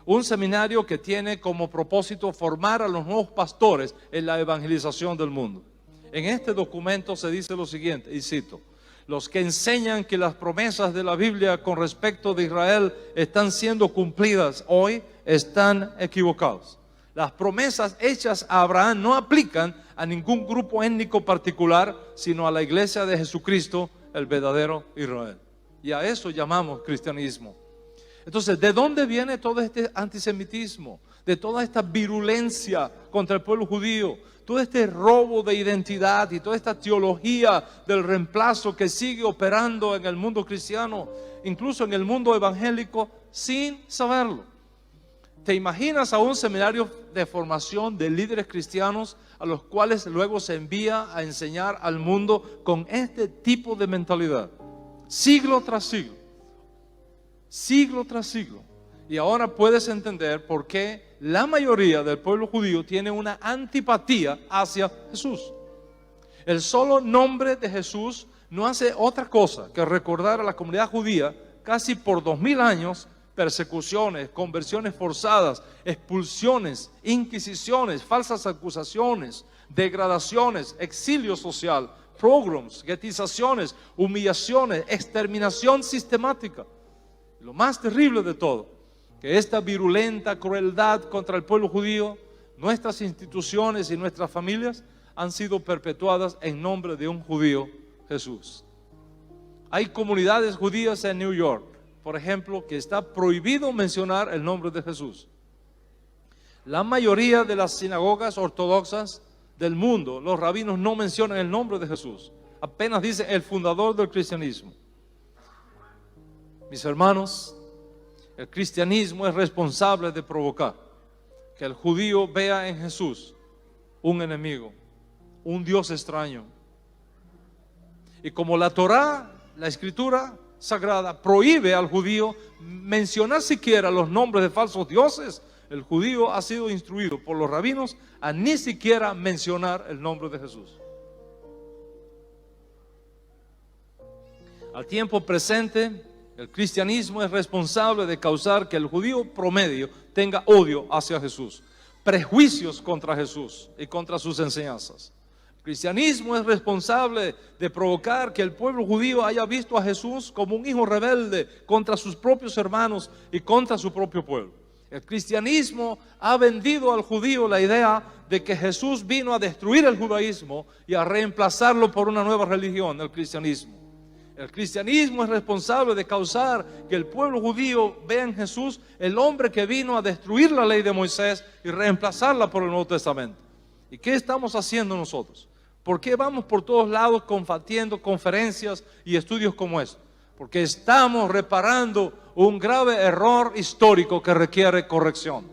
Un seminario que tiene como propósito formar a los nuevos pastores en la evangelización del mundo. En este documento se dice lo siguiente, y cito: los que enseñan que las promesas de la Biblia con respecto de Israel están siendo cumplidas hoy están equivocados. Las promesas hechas a Abraham no aplican a ningún grupo étnico particular, sino a la iglesia de Jesucristo, el verdadero Israel. Y a eso llamamos cristianismo. Entonces, ¿de dónde viene todo este antisemitismo? De toda esta virulencia contra el pueblo judío, todo este robo de identidad y toda esta teología del reemplazo que sigue operando en el mundo cristiano, incluso en el mundo evangélico, sin saberlo. ¿Te imaginas a un seminario de formación de líderes cristianos a los cuales luego se envía a enseñar al mundo con este tipo de mentalidad? Siglo tras siglo, siglo tras siglo. Y ahora puedes entender por qué la mayoría del pueblo judío tiene una antipatía hacia Jesús. El solo nombre de Jesús no hace otra cosa que recordar a la comunidad judía casi por 2000 años persecuciones, conversiones forzadas, expulsiones, inquisiciones, falsas acusaciones, degradaciones, exilio social, pogroms, guetizaciones, humillaciones, exterminación sistemática. Lo más terrible de todo, que esta virulenta crueldad contra el pueblo judío, nuestras instituciones y nuestras familias han sido perpetuadas en nombre de un judío, Jesús. Hay comunidades judías en New York, por ejemplo, que está prohibido mencionar el nombre de Jesús. La mayoría de las sinagogas ortodoxas del mundo, los rabinos no mencionan el nombre de Jesús. Apenas dice el fundador del cristianismo. Mis hermanos, el cristianismo es responsable de provocar que el judío vea en Jesús un enemigo, un Dios extraño. Y como la Torá, la Escritura, Sagrada prohíbe al judío mencionar siquiera los nombres de falsos dioses. El judío ha sido instruido por los rabinos a ni siquiera mencionar el nombre de Jesús. Al tiempo presente, el cristianismo es responsable de causar que el judío promedio tenga odio hacia Jesús, prejuicios contra Jesús y contra sus enseñanzas. El cristianismo es responsable de provocar que el pueblo judío haya visto a Jesús como un hijo rebelde contra sus propios hermanos y contra su propio pueblo. El cristianismo ha vendido al judío la idea de que Jesús vino a destruir el judaísmo y a reemplazarlo por una nueva religión, el cristianismo. El cristianismo es responsable de causar que el pueblo judío vea en Jesús el hombre que vino a destruir la ley de Moisés y reemplazarla por el Nuevo Testamento. ¿Y qué estamos haciendo nosotros? ¿Por qué vamos por todos lados compartiendo conferencias y estudios como estos? Porque estamos reparando un grave error histórico que requiere corrección.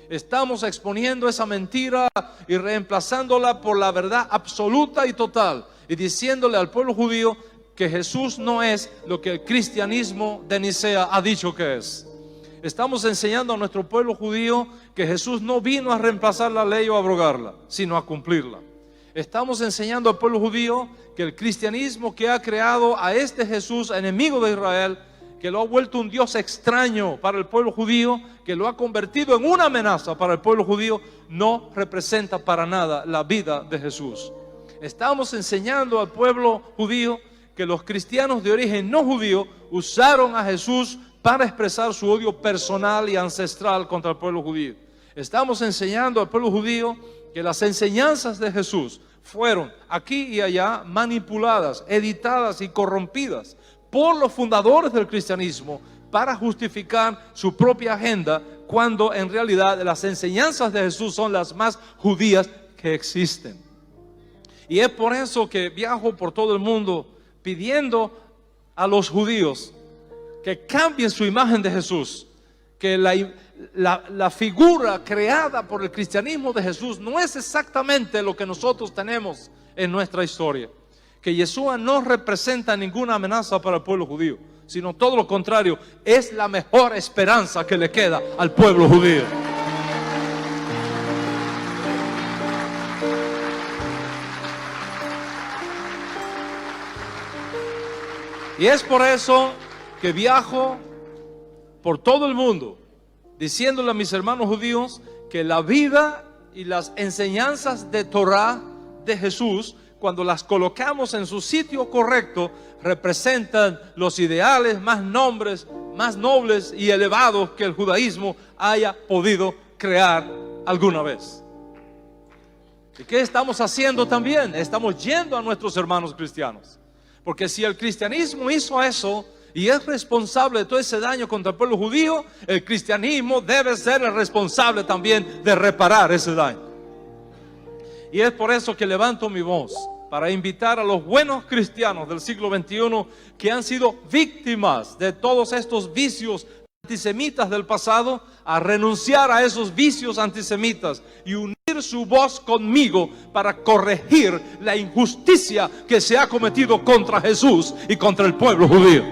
Estamos exponiendo esa mentira y reemplazándola por la verdad absoluta y total, y diciéndole al pueblo judío que Jesús no es lo que el cristianismo de Nicea ha dicho que es. Estamos enseñando a nuestro pueblo judío que Jesús no vino a reemplazar la ley o abrogarla, sino a cumplirla. Estamos enseñando al pueblo judío que el cristianismo que ha creado a este Jesús, enemigo de Israel, que lo ha vuelto un Dios extraño para el pueblo judío, que lo ha convertido en una amenaza para el pueblo judío, no representa para nada la vida de Jesús. Estamos enseñando al pueblo judío que los cristianos de origen no judío usaron a Jesús para expresar su odio personal y ancestral contra el pueblo judío. Estamos enseñando al pueblo judío que las enseñanzas de Jesús fueron aquí y allá manipuladas, editadas y corrompidas por los fundadores del cristianismo para justificar su propia agenda, cuando en realidad las enseñanzas de Jesús son las más judías que existen. Y es por eso que viajo por todo el mundo pidiendo a los judíos que cambien su imagen de Jesús, que la figura creada por el cristianismo de Jesús no es exactamente lo que nosotros tenemos en nuestra historia, que Yeshua no representa ninguna amenaza para el pueblo judío, sino todo lo contrario, es la mejor esperanza que le queda al pueblo judío. Y es por eso que viajo por todo el mundo diciéndole a mis hermanos judíos que la vida y las enseñanzas de Torah de Jesús, cuando las colocamos en su sitio correcto, representan los ideales más nobles y elevados que el judaísmo haya podido crear alguna vez. ¿Y qué estamos haciendo también? Estamos yendo a nuestros hermanos cristianos. Porque si el cristianismo hizo eso y es responsable de todo ese daño contra el pueblo judío, el cristianismo debe ser el responsable también de reparar ese daño. Y es por eso que levanto mi voz para invitar a los buenos cristianos del siglo XXI que han sido víctimas de todos estos vicios antisemitas del pasado, a renunciar a esos vicios antisemitas y unir su voz conmigo para corregir la injusticia que se ha cometido contra Jesús y contra el pueblo judío.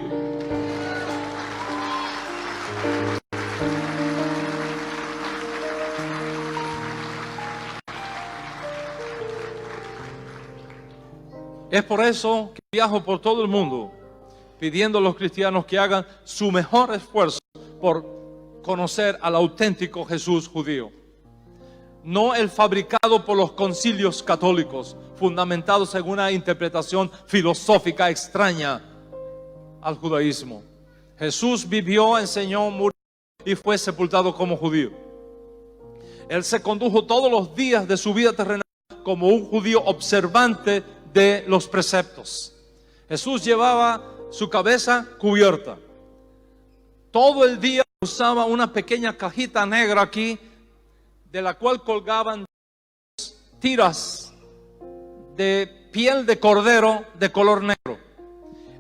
Es por eso que viajo por todo el mundo pidiendo a los cristianos que hagan su mejor esfuerzo por conocer al auténtico Jesús judío, no el fabricado por los concilios católicos, fundamentados en una interpretación filosófica extraña al judaísmo. Jesús vivió, enseñó, murió y fue sepultado como judío. Él se condujo todos los días de su vida terrenal como un judío observante de los preceptos. Jesús llevaba su cabeza cubierta. Todo el día usaba una pequeña cajita negra aquí, de la cual colgaban tiras de piel de cordero de color negro.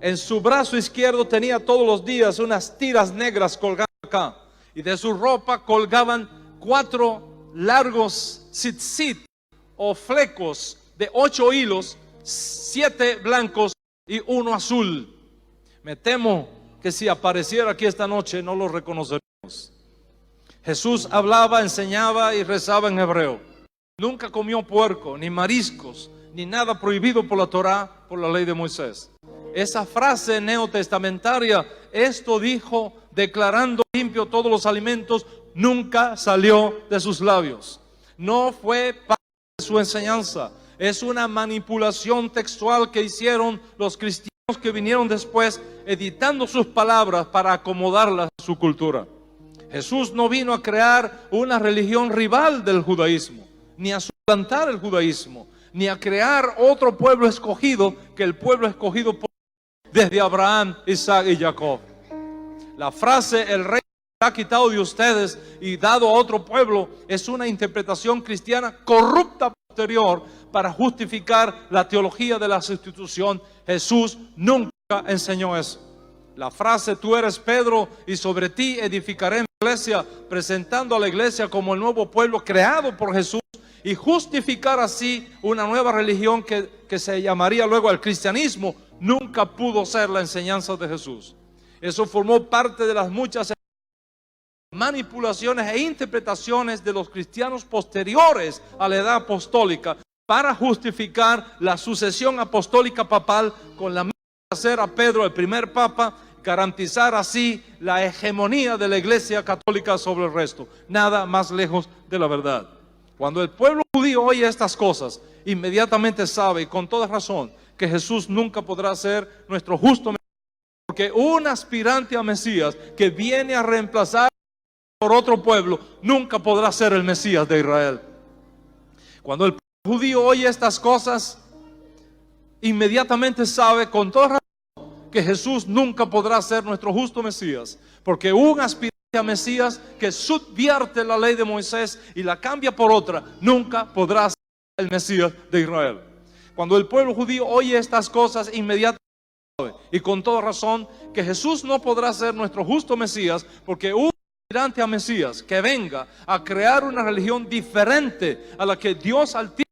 En su brazo izquierdo tenía todos los días unas tiras negras colgando acá. Y de su ropa colgaban 4 largos tzitzit o flecos de 8 hilos, 7 blancos y 1 azul. Me temo que si apareciera aquí esta noche no lo reconoceríamos. Jesús hablaba, enseñaba y rezaba en hebreo. Nunca comió puerco, ni mariscos, ni nada prohibido por la Torá, por la ley de Moisés. Esa frase neotestamentaria, esto dijo, declarando limpio todos los alimentos, nunca salió de sus labios. No fue parte de su enseñanza. Es una manipulación textual que hicieron los cristianos que vinieron después, editando sus palabras para acomodarlas a su cultura. Jesús no vino a crear una religión rival del judaísmo, ni a suplantar el judaísmo, ni a crear otro pueblo escogido que el pueblo escogido desde Abraham, Isaac y Jacob. La frase el rey ha quitado de ustedes y dado a otro pueblo es una interpretación cristiana corrupta posterior para justificar la teología de la sustitución. Jesús nunca enseñó eso. La frase tú eres Pedro y sobre ti edificaré mi iglesia, presentando a la iglesia como el nuevo pueblo creado por Jesús y justificar así una nueva religión que se llamaría luego el cristianismo, nunca pudo ser la enseñanza de Jesús. Eso formó parte de las muchas manipulaciones e interpretaciones de los cristianos posteriores a la edad apostólica para justificar la sucesión apostólica papal con la meta de hacer a Pedro el primer papa, garantizar así la hegemonía de la iglesia católica sobre el resto. Nada más lejos de la verdad. Cuando el pueblo judío oye estas cosas, inmediatamente sabe, y con toda razón, que Jesús nunca podrá ser nuestro justo Mesías, porque un aspirante a Mesías que viene a reemplazar por otro pueblo, nunca podrá ser el Mesías de Israel. Cuando el pueblo judío oye estas cosas, inmediatamente sabe con toda razón que Jesús nunca podrá ser nuestro justo Mesías, porque un aspirante a Mesías que subvierte la ley de Moisés y la cambia por otra, nunca podrá ser el Mesías de Israel. Cuando el pueblo judío oye estas cosas, inmediatamente sabe, y con toda razón, que Jesús no podrá ser nuestro justo Mesías, porque un aspirante a Mesías que venga a crear una religión diferente a la que Dios Altísimo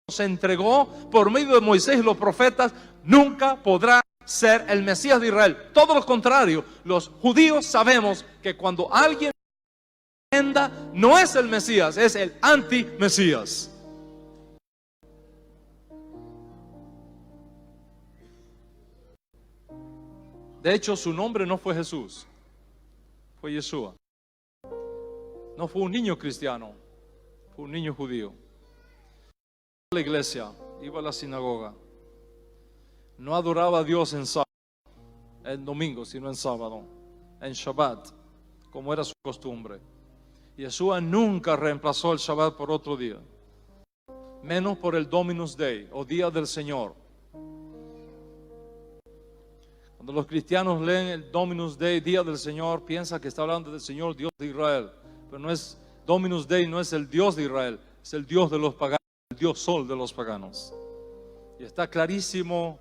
se entregó por medio de Moisés y los profetas, nunca podrá ser el Mesías de Israel. Todo lo contrario, los judíos sabemos que cuando alguien no es el Mesías, es el anti-Mesías. De hecho, su nombre no fue Jesús, fue Yeshua. No fue un niño cristiano, fue un niño judío. Iba a la iglesia, iba a la sinagoga. No adoraba a Dios en sábado, en domingo, sino en sábado, en Shabbat, como era su costumbre. Yeshua nunca reemplazó el Shabbat por otro día, menos por el Dominus Day, o Día del Señor. Cuando los cristianos leen el Dominus Day, Día del Señor, piensan que está hablando del Señor Dios de Israel. Pero no es, Dominus Day no es el Dios de Israel, es el Dios de los paganos, el Dios Sol de los paganos. Y está clarísimo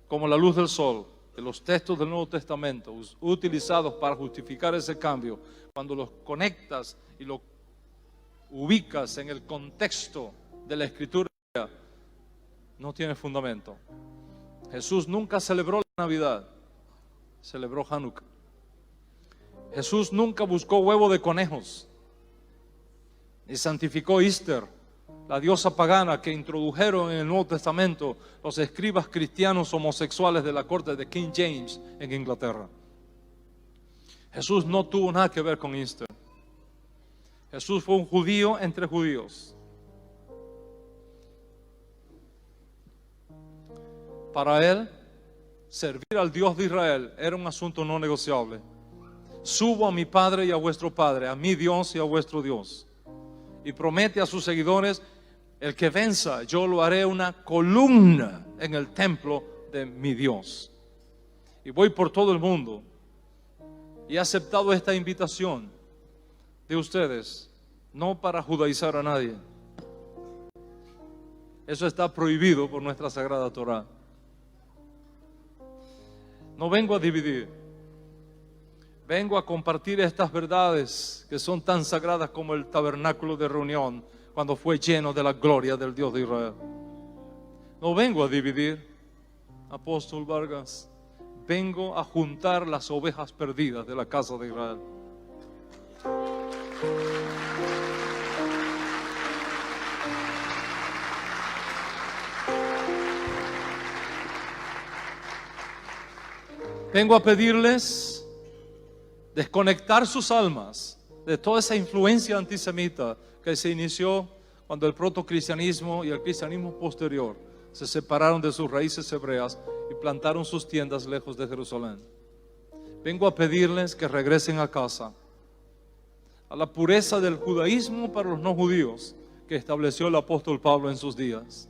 como la luz del sol, de los textos del Nuevo Testamento utilizados para justificar ese cambio, cuando los conectas y los ubicas en el contexto de la Escritura, no tiene fundamento. Jesús nunca celebró la Navidad, celebró Hanukkah. Jesús nunca buscó huevo de conejos, ni santificó Easter, la diosa pagana que introdujeron en el Nuevo Testamento los escribas cristianos homosexuales de la corte de King James en Inglaterra. Jesús no tuvo nada que ver con Easter. Jesús fue un judío entre judíos. Para él, servir al Dios de Israel era un asunto no negociable. Subo a mi Padre y a vuestro Padre, a mi Dios y a vuestro Dios. Y promete a sus seguidores: el que venza, yo lo haré una columna en el templo de mi Dios. Y voy por todo el mundo y he aceptado esta invitación de ustedes, no para judaizar a nadie. Eso está prohibido por nuestra Sagrada Torá. No vengo a dividir, vengo a compartir estas verdades que son tan sagradas como el tabernáculo de reunión cuando fue lleno de la gloria del Dios de Israel. No vengo a dividir, apóstol Vargas, vengo a juntar las ovejas perdidas de la casa de Israel. Vengo a pedirles desconectar sus almas de toda esa influencia antisemita que se inició cuando el protocristianismo y el cristianismo posterior se separaron de sus raíces hebreas y plantaron sus tiendas lejos de Jerusalén. Vengo a pedirles que regresen a casa, a la pureza del judaísmo para los no judíos que estableció el apóstol Pablo en sus días.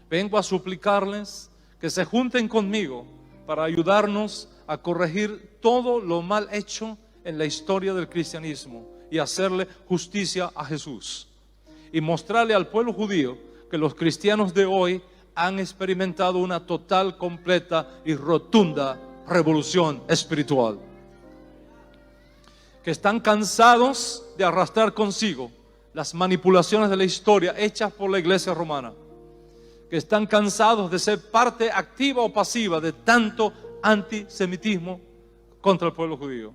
Vengo a suplicarles que se junten conmigo para ayudarnos a corregir todo lo mal hecho en la historia del cristianismo y hacerle justicia a Jesús. Y mostrarle al pueblo judío que los cristianos de hoy han experimentado una total, completa y rotunda revolución espiritual. Que están cansados de arrastrar consigo las manipulaciones de la historia hechas por la iglesia romana. Que están cansados de ser parte activa o pasiva de tanto antisemitismo contra el pueblo judío.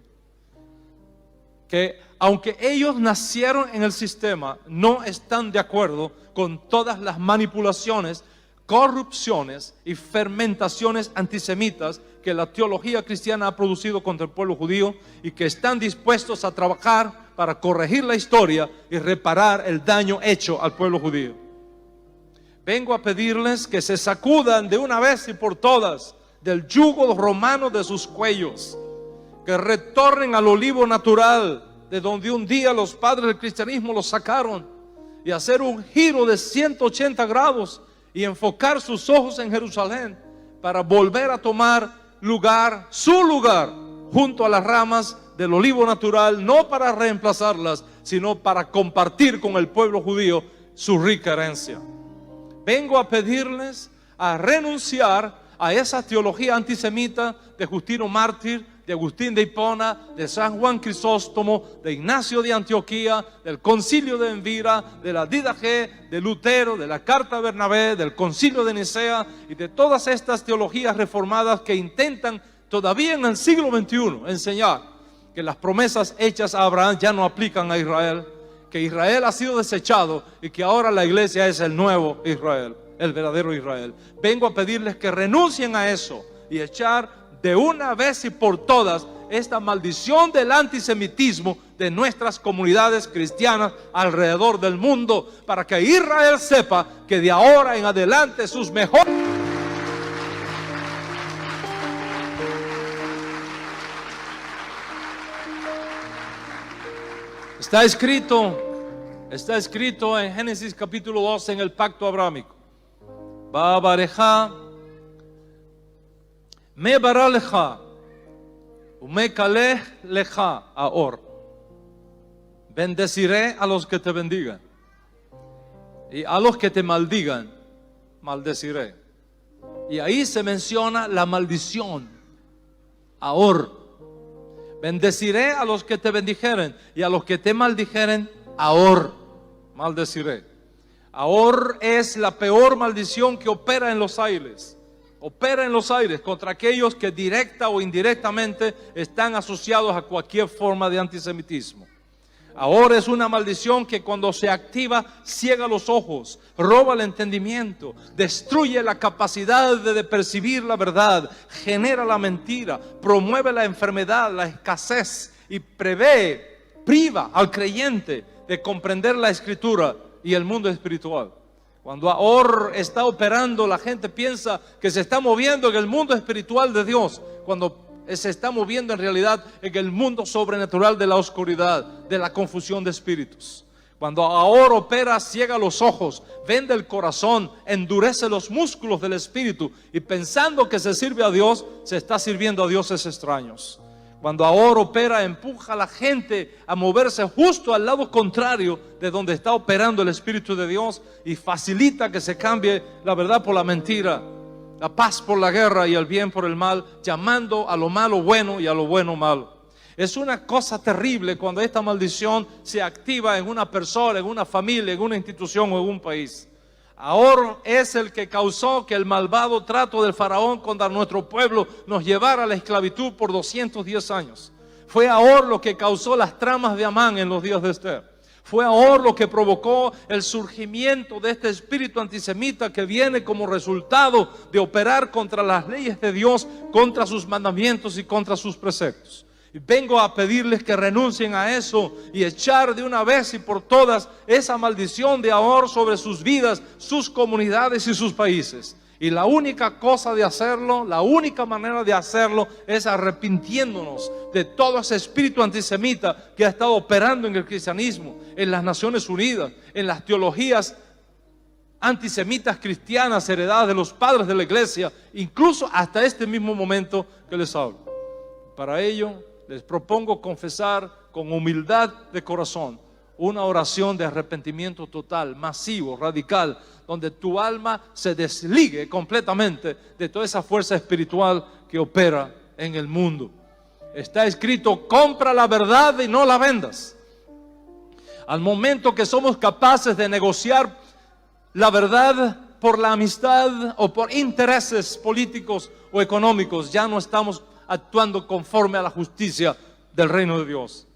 Que aunque ellos nacieron en el sistema, no están de acuerdo con todas las manipulaciones, corrupciones y fermentaciones antisemitas que la teología cristiana ha producido contra el pueblo judío, y que están dispuestos a trabajar para corregir la historia y reparar el daño hecho al pueblo judío. Vengo a pedirles que se sacudan de una vez y por todas del yugo romano de sus cuellos, que retornen al olivo natural de donde un día los padres del cristianismo los sacaron, y hacer un giro de 180 grados y enfocar sus ojos en Jerusalén para volver a tomar lugar, su lugar, junto a las ramas del olivo natural, no para reemplazarlas, sino para compartir con el pueblo judío su rica herencia. Vengo a pedirles a renunciar a esa teología antisemita de Justino Mártir, de Agustín de Hipona, de San Juan Crisóstomo, de Ignacio de Antioquía, del Concilio de Envira, de la Didache, de Lutero, de la Carta a Bernabé, del Concilio de Nicea y de todas estas teologías reformadas que intentan todavía en el siglo XXI enseñar que las promesas hechas a Abraham ya no aplican a Israel, que Israel ha sido desechado y que ahora la iglesia es el nuevo Israel, el verdadero Israel. Vengo a pedirles que renuncien a eso y echar de una vez y por todas esta maldición del antisemitismo de nuestras comunidades cristianas alrededor del mundo, para que Israel sepa que de ahora en adelante sus mejores... Está escrito en Génesis capítulo 2 en el pacto abrámico. Ba'abareja me baraleja ume kaleh leja aor. Bendeciré a los que te bendigan, y a los que te maldigan maldeciré. Y ahí se menciona la maldición, aor. Bendeciré a los que te bendijeren, y a los que te maldijeren, aor, maldeciré. Aor es la peor maldición que opera en los aires. Opera en los aires contra aquellos que directa o indirectamente están asociados a cualquier forma de antisemitismo. Ahora es una maldición que cuando se activa ciega los ojos, roba el entendimiento, destruye la capacidad de percibir la verdad, genera la mentira, promueve la enfermedad, la escasez y priva al creyente de comprender la escritura y el mundo espiritual. Cuando Ahor está operando, la gente piensa que se está moviendo en el mundo espiritual de Dios, cuando se está moviendo en realidad en el mundo sobrenatural de la oscuridad, de la confusión de espíritus. Cuando Ahor opera, ciega los ojos, vende el corazón, endurece los músculos del espíritu, y pensando que se sirve a Dios, se está sirviendo a dioses extraños. Cuando Ahor opera, empuja a la gente a moverse justo al lado contrario de donde está operando el Espíritu de Dios, y facilita que se cambie la verdad por la mentira, la paz por la guerra y el bien por el mal, llamando a lo malo bueno y a lo bueno malo. Es una cosa terrible cuando esta maldición se activa en una persona, en una familia, en una institución o en un país. Ahor es el que causó que el malvado trato del faraón contra nuestro pueblo nos llevara a la esclavitud por 210 años. Fue Ahor lo que causó las tramas de Amán en los días de Esther. Fue Ahor lo que provocó el surgimiento de este espíritu antisemita que viene como resultado de operar contra las leyes de Dios, contra sus mandamientos y contra sus preceptos. Y vengo a pedirles que renuncien a eso y echar de una vez y por todas esa maldición de Ahor sobre sus vidas, sus comunidades y sus países. Y la única cosa de hacerlo, la única manera de hacerlo es arrepintiéndonos de todo ese espíritu antisemita que ha estado operando en el cristianismo, en las Naciones Unidas, en las teologías antisemitas cristianas heredadas de los padres de la iglesia, incluso hasta este mismo momento que les hablo. Para ello, les propongo confesar con humildad de corazón una oración de arrepentimiento total, masivo, radical, donde tu alma se desligue completamente de toda esa fuerza espiritual que opera en el mundo. Está escrito: compra la verdad y no la vendas. Al momento que somos capaces de negociar la verdad por la amistad o por intereses políticos o económicos, ya no estamos actuando conforme a la justicia del reino de Dios.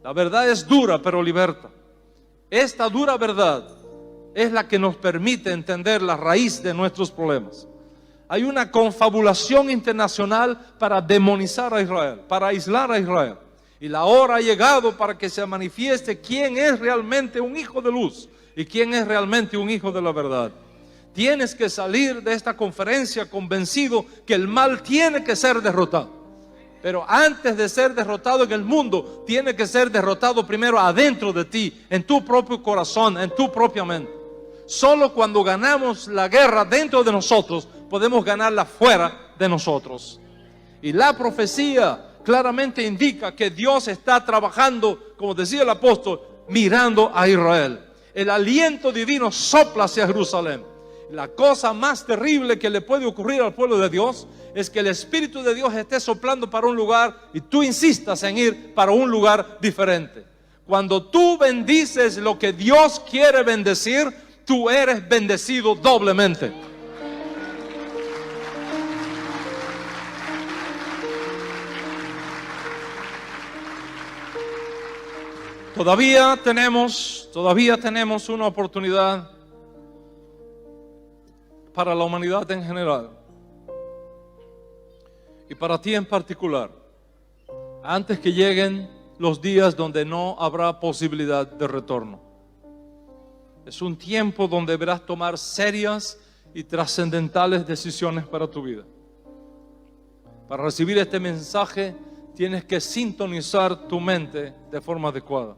La verdad es dura, pero liberta. Esta dura verdad es la que nos permite entender la raíz de nuestros problemas. Hay una confabulación internacional para demonizar a Israel, para aislar a Israel. Y la hora ha llegado para que se manifieste quién es realmente un hijo de luz y quién es realmente un hijo de la verdad. Tienes que salir de esta conferencia convencido que el mal tiene que ser derrotado. Pero antes de ser derrotado en el mundo, tiene que ser derrotado primero adentro de ti, en tu propio corazón, en tu propia mente. Solo cuando ganamos la guerra dentro de nosotros, podemos ganarla fuera de nosotros. Y la profecía claramente indica que Dios está trabajando, como decía el apóstol, mirando a Israel. El aliento divino sopla hacia Jerusalén. La cosa más terrible que le puede ocurrir al pueblo de Dios es que el Espíritu de Dios esté soplando para un lugar y tú insistas en ir para un lugar diferente. Cuando tú bendices lo que Dios quiere bendecir, tú eres bendecido doblemente. Todavía tenemos una oportunidad para la humanidad en general y para ti en particular, antes que lleguen los días donde no habrá posibilidad de retorno. Es un tiempo donde deberás tomar serias y trascendentales decisiones para tu vida. Para recibir este mensaje tienes que sintonizar tu mente de forma adecuada.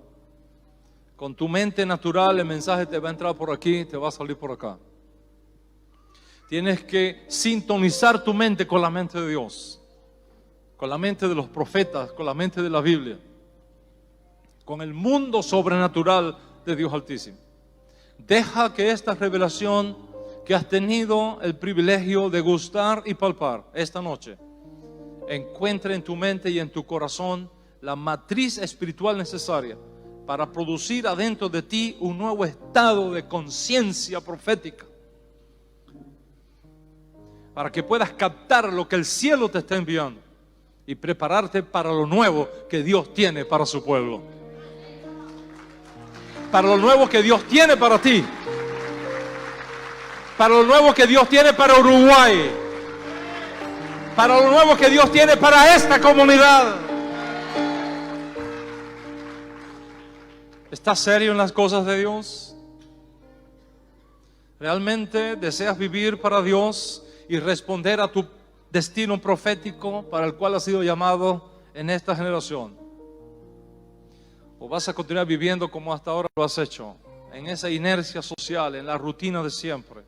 Con tu mente natural el mensaje te va a entrar por aquí y te va a salir por acá. Tienes que sintonizar tu mente con la mente de Dios, con la mente de los profetas, con la mente de la Biblia, con el mundo sobrenatural de Dios Altísimo. Deja que esta revelación que has tenido el privilegio de gustar y palpar esta noche encuentre en tu mente y en tu corazón la matriz espiritual necesaria para producir adentro de ti un nuevo estado de conciencia profética, para que puedas captar lo que el cielo te está enviando y prepararte para lo nuevo que Dios tiene para su pueblo, para lo nuevo que Dios tiene para ti, para lo nuevo que Dios tiene para Uruguay, para lo nuevo que Dios tiene para esta comunidad. ¿Estás serio en las cosas de Dios? ¿Realmente deseas vivir para Dios y responder a tu destino profético para el cual has sido llamado en esta generación? ¿O vas a continuar viviendo como hasta ahora lo has hecho, en esa inercia social, en la rutina de siempre?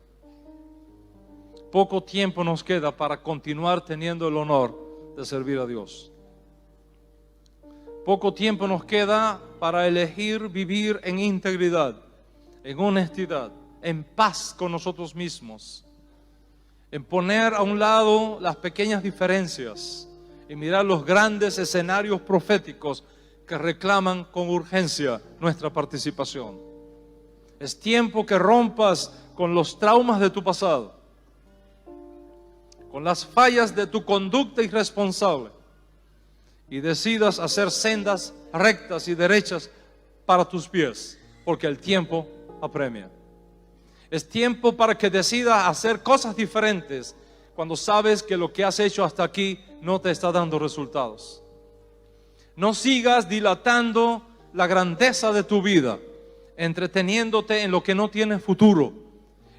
Poco tiempo nos queda para continuar teniendo el honor de servir a Dios. Poco tiempo nos queda para elegir vivir en integridad, en honestidad, en paz con nosotros mismos, en poner a un lado las pequeñas diferencias y mirar los grandes escenarios proféticos que reclaman con urgencia nuestra participación. Es tiempo que rompas con los traumas de tu pasado, con las fallas de tu conducta irresponsable, y decidas hacer sendas rectas y derechas para tus pies, porque el tiempo apremia. Es tiempo para que decidas hacer cosas diferentes cuando sabes que lo que has hecho hasta aquí no te está dando resultados. No sigas dilatando la grandeza de tu vida, entreteniéndote en lo que no tiene futuro,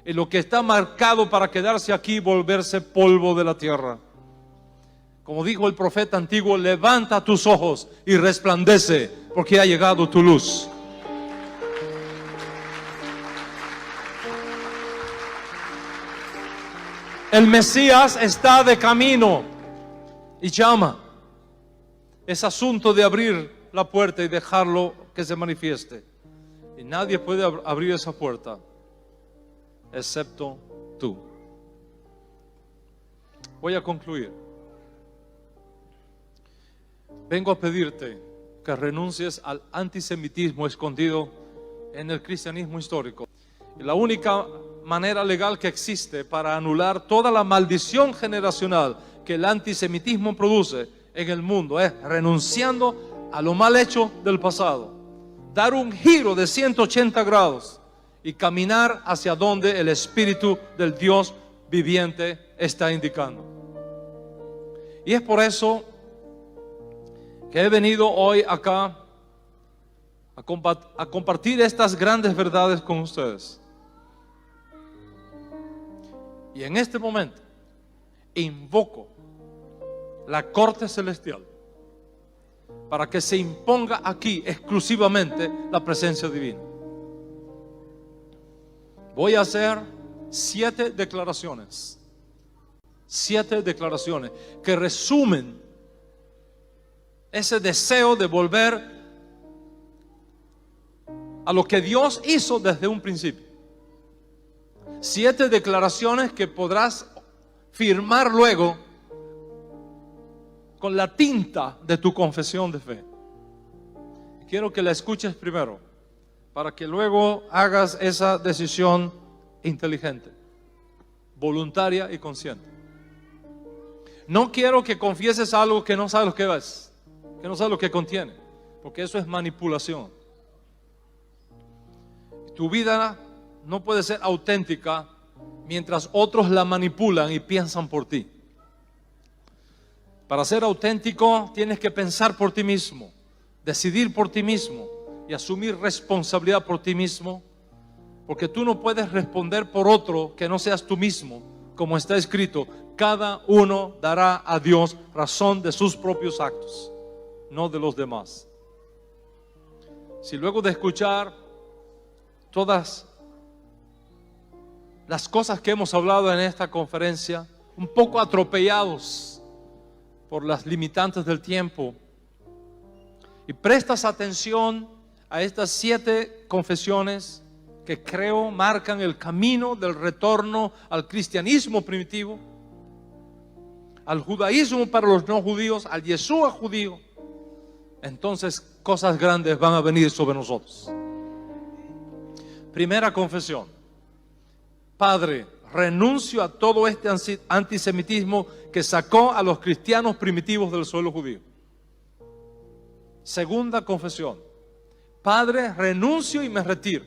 en lo que está marcado para quedarse aquí y volverse polvo de la tierra. Como dijo el profeta antiguo, levanta tus ojos y resplandece, porque ha llegado tu luz. El Mesías está de camino y llama. Es asunto de abrir la puerta y dejarlo que se manifieste. Y nadie puede abrir esa puerta excepto tú. Voy a concluir. Vengo a pedirte que renuncies al antisemitismo escondido en el cristianismo histórico. Y la única manera legal que existe para anular toda la maldición generacional que el antisemitismo produce en el mundo es renunciando a lo mal hecho del pasado, dar un giro de 180 grados y caminar hacia donde el Espíritu del Dios viviente está indicando. Y es por eso que he venido hoy acá a compartir estas grandes verdades con ustedes. Y en este momento invoco la corte celestial para que se imponga aquí exclusivamente la presencia divina. Voy a hacer 7 declaraciones que resumen ese deseo de volver a lo que Dios hizo desde un principio. 7 declaraciones que podrás firmar luego con la tinta de tu confesión de fe. Quiero que la escuches primero, para que luego hagas esa decisión inteligente, voluntaria y consciente. No quiero que confieses algo que no sabes lo que es, que no sabes lo que contiene, porque eso es manipulación. Tu vida no puede ser auténtica mientras otros la manipulan y piensan por ti. Para ser auténtico tienes que pensar por ti mismo, decidir por ti mismo y asumir responsabilidad por ti mismo, porque tú no puedes responder por otro que no seas tú mismo. Como está escrito, cada uno dará a Dios razón de sus propios actos, no de los demás. Si luego de escuchar todas las cosas que hemos hablado en esta conferencia, un poco atropellados por las limitantes del tiempo, y prestas atención a estas 7 confesiones que creo marcan el camino del retorno al cristianismo primitivo, al judaísmo para los no judíos, al Yeshua judío, entonces cosas grandes van a venir sobre nosotros. Primera confesión: Padre, renuncio a todo este antisemitismo que sacó a los cristianos primitivos del suelo judío. Segunda confesión: Padre, renuncio y me retiro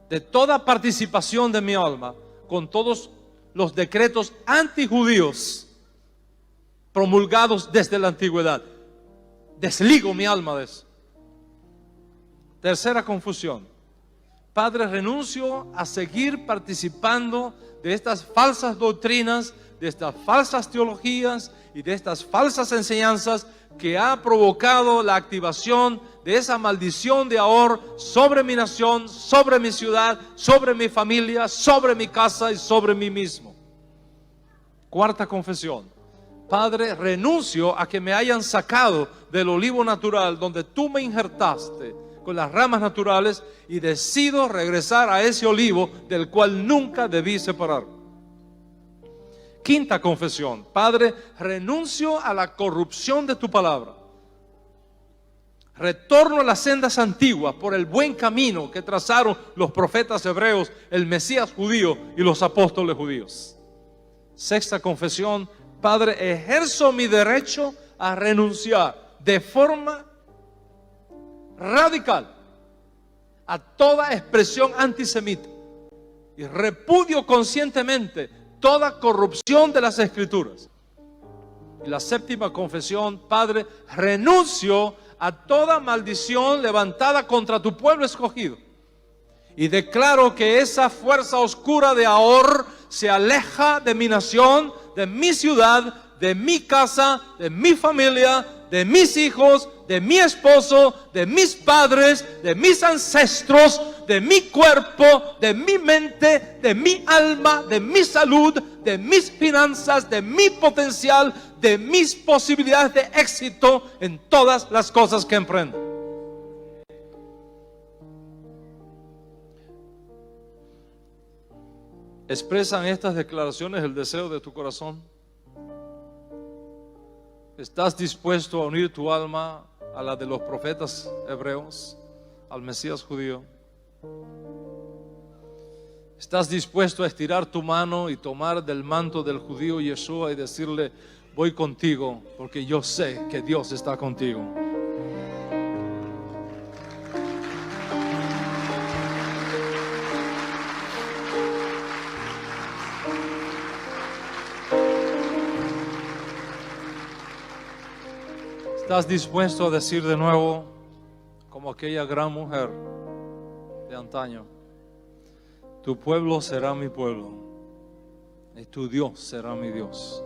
de toda participación de mi alma con todos los decretos antijudíos promulgados desde la antigüedad. Desligo mi alma de eso. Tercera confesión: Padre, renuncio a seguir participando de estas falsas doctrinas, de estas falsas teologías y de estas falsas enseñanzas que ha provocado la activación de esa maldición de Ahor sobre mi nación, sobre mi ciudad, sobre mi familia, sobre mi casa y sobre mí mismo. Cuarta confesión: Padre, renuncio a que me hayan sacado del olivo natural donde tú me injertaste con las ramas naturales y decido regresar a ese olivo del cual nunca debí separar. Quinta confesión: Padre, renuncio a la corrupción de tu palabra. retorno a las sendas antiguas por el buen camino que trazaron los profetas hebreos, el Mesías judío y los apóstoles judíos. Sexta confesión: Padre, ejerzo mi derecho a renunciar de forma radical a toda expresión antisemita y repudio conscientemente toda corrupción de las Escrituras. Y la séptima confesión: Padre, renuncio a toda maldición levantada contra tu pueblo escogido y declaro que esa fuerza oscura de Ahor se aleja de mi nación, de mi ciudad, de mi casa, de mi familia, de mis hijos, de mi esposo, de mis padres, de mis ancestros, de mi cuerpo, de mi mente, de mi alma, de mi salud, de mis finanzas, de mi potencial, de mis posibilidades de éxito en todas las cosas que emprendo. ¿Expresan estas declaraciones el deseo de tu corazón? ¿Estás dispuesto a unir tu alma a la de los profetas hebreos, al Mesías judío? ¿Estás dispuesto a estirar tu mano y tomar del manto del judío Yeshua y decirle: voy contigo porque yo sé que Dios está contigo? ¿Estás dispuesto a decir de nuevo, como aquella gran mujer de antaño: tu pueblo será mi pueblo y tu Dios será mi Dios?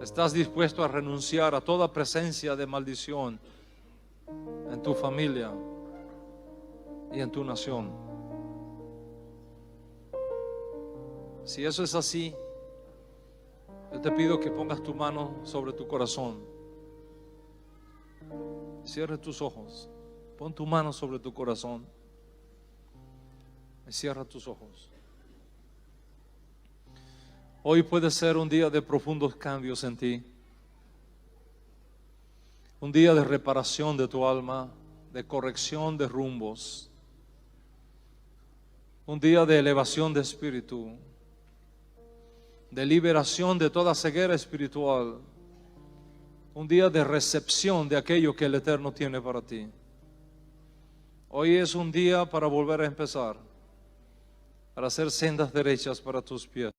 ¿Estás dispuesto a renunciar a toda presencia de maldición en tu familia y en tu nación? Si eso es así, yo te pido que pongas tu mano sobre tu corazón. Cierre tus ojos. Pon tu mano sobre tu corazón. Y cierra tus ojos. Hoy puede ser un día de profundos cambios en ti. Un día de reparación de tu alma, de corrección de rumbos. Un día de elevación de espíritu, de liberación de toda ceguera espiritual. Un día de recepción de aquello que el Eterno tiene para ti. Hoy es un día para volver a empezar, para hacer sendas derechas para tus pies.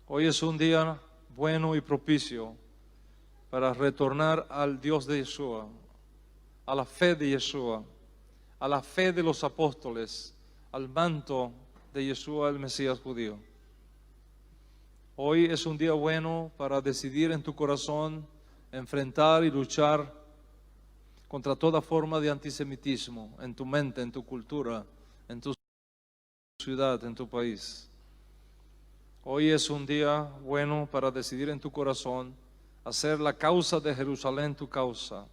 Hoy es un día bueno y propicio para retornar al Dios de Yeshua, a la fe de Yeshua, a la fe de los apóstoles, al manto de Yeshua el Mesías judío. Hoy es un día bueno para decidir en tu corazón enfrentar y luchar contra toda forma de antisemitismo en tu mente, en tu cultura, en tu ciudad, en tu país. Hoy es un día bueno para decidir en tu corazón hacer la causa de Jerusalén tu causa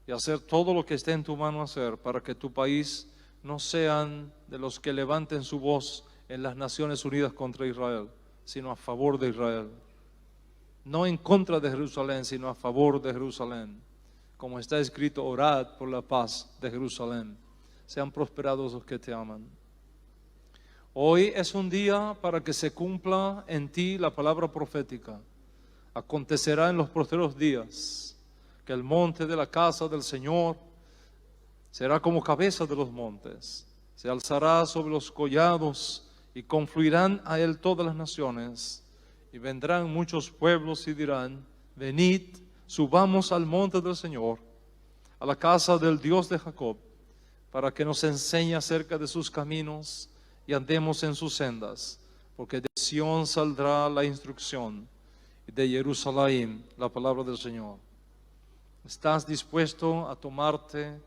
y hacer todo lo que esté en tu mano hacer para que tu país no sean de los que levanten su voz en las Naciones Unidas contra Israel, sino a favor de Israel. No en contra de Jerusalén, sino a favor de Jerusalén. Como está escrito: orad por la paz de Jerusalén. Sean prosperados los que te aman. Hoy es un día para que se cumpla en ti la palabra profética. Acontecerá en los postreros días que el monte de la casa del Señor será como cabeza de los montes. Se alzará sobre los collados y confluirán a él todas las naciones, y vendrán muchos pueblos y dirán: venid, subamos al monte del Señor, a la casa del Dios de Jacob, para que nos enseñe acerca de sus caminos y andemos en sus sendas, porque de Sión saldrá la instrucción y de Jerusalén la palabra del Señor. ¿Estás dispuesto a tomarte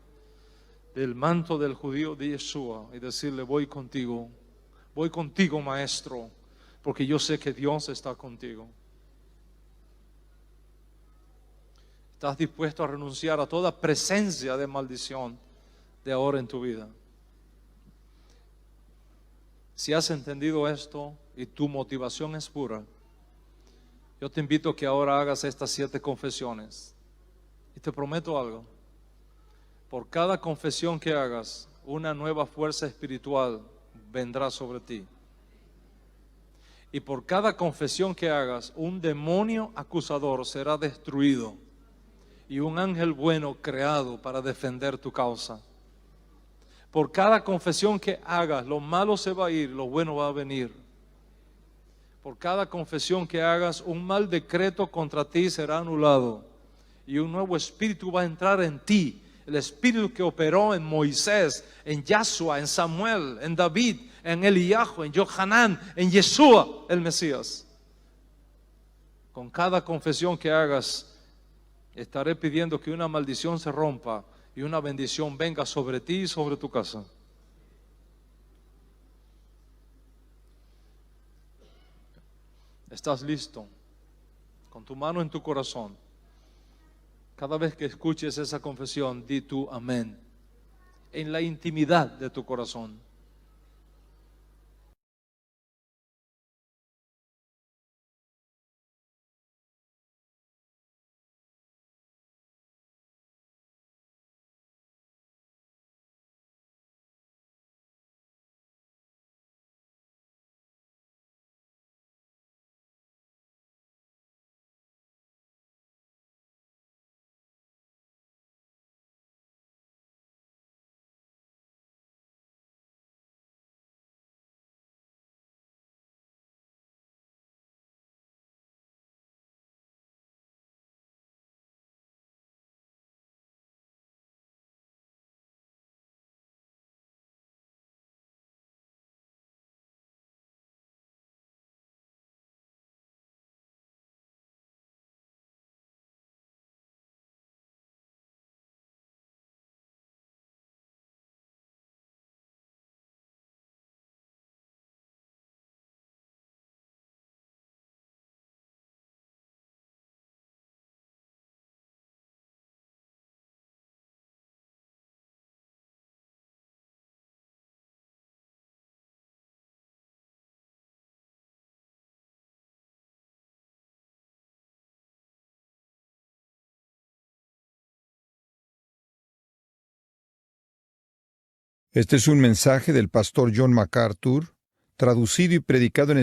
del manto del judío de Yeshua y decirle: voy contigo maestro, porque yo sé que Dios está contigo? ¿Estás dispuesto a renunciar a toda presencia de maldición de ahora en tu vida? Si has entendido esto y tu motivación es pura, Yo te invito a que ahora hagas estas 7 confesiones. Y te prometo algo. Por cada confesión que hagas, una nueva fuerza espiritual vendrá sobre ti. Y por cada confesión que hagas, un demonio acusador será destruido y un ángel bueno creado para defender tu causa. Por cada confesión que hagas, lo malo se va a ir, lo bueno va a venir. Por cada confesión que hagas, un mal decreto contra ti será anulado y un nuevo espíritu va a entrar en ti. El espíritu que operó en Moisés, en Yahshua, en Samuel, en David, en Eliyahu, en Johanán, en Yeshua, el Mesías. Con cada confesión que hagas, estaré pidiendo que una maldición se rompa y una bendición venga sobre ti y sobre tu casa. ¿Estás listo? Con tu mano en tu corazón. Cada vez que escuches esa confesión, di tú amén. En la intimidad de tu corazón. Este es un mensaje del pastor John MacArthur, traducido y predicado en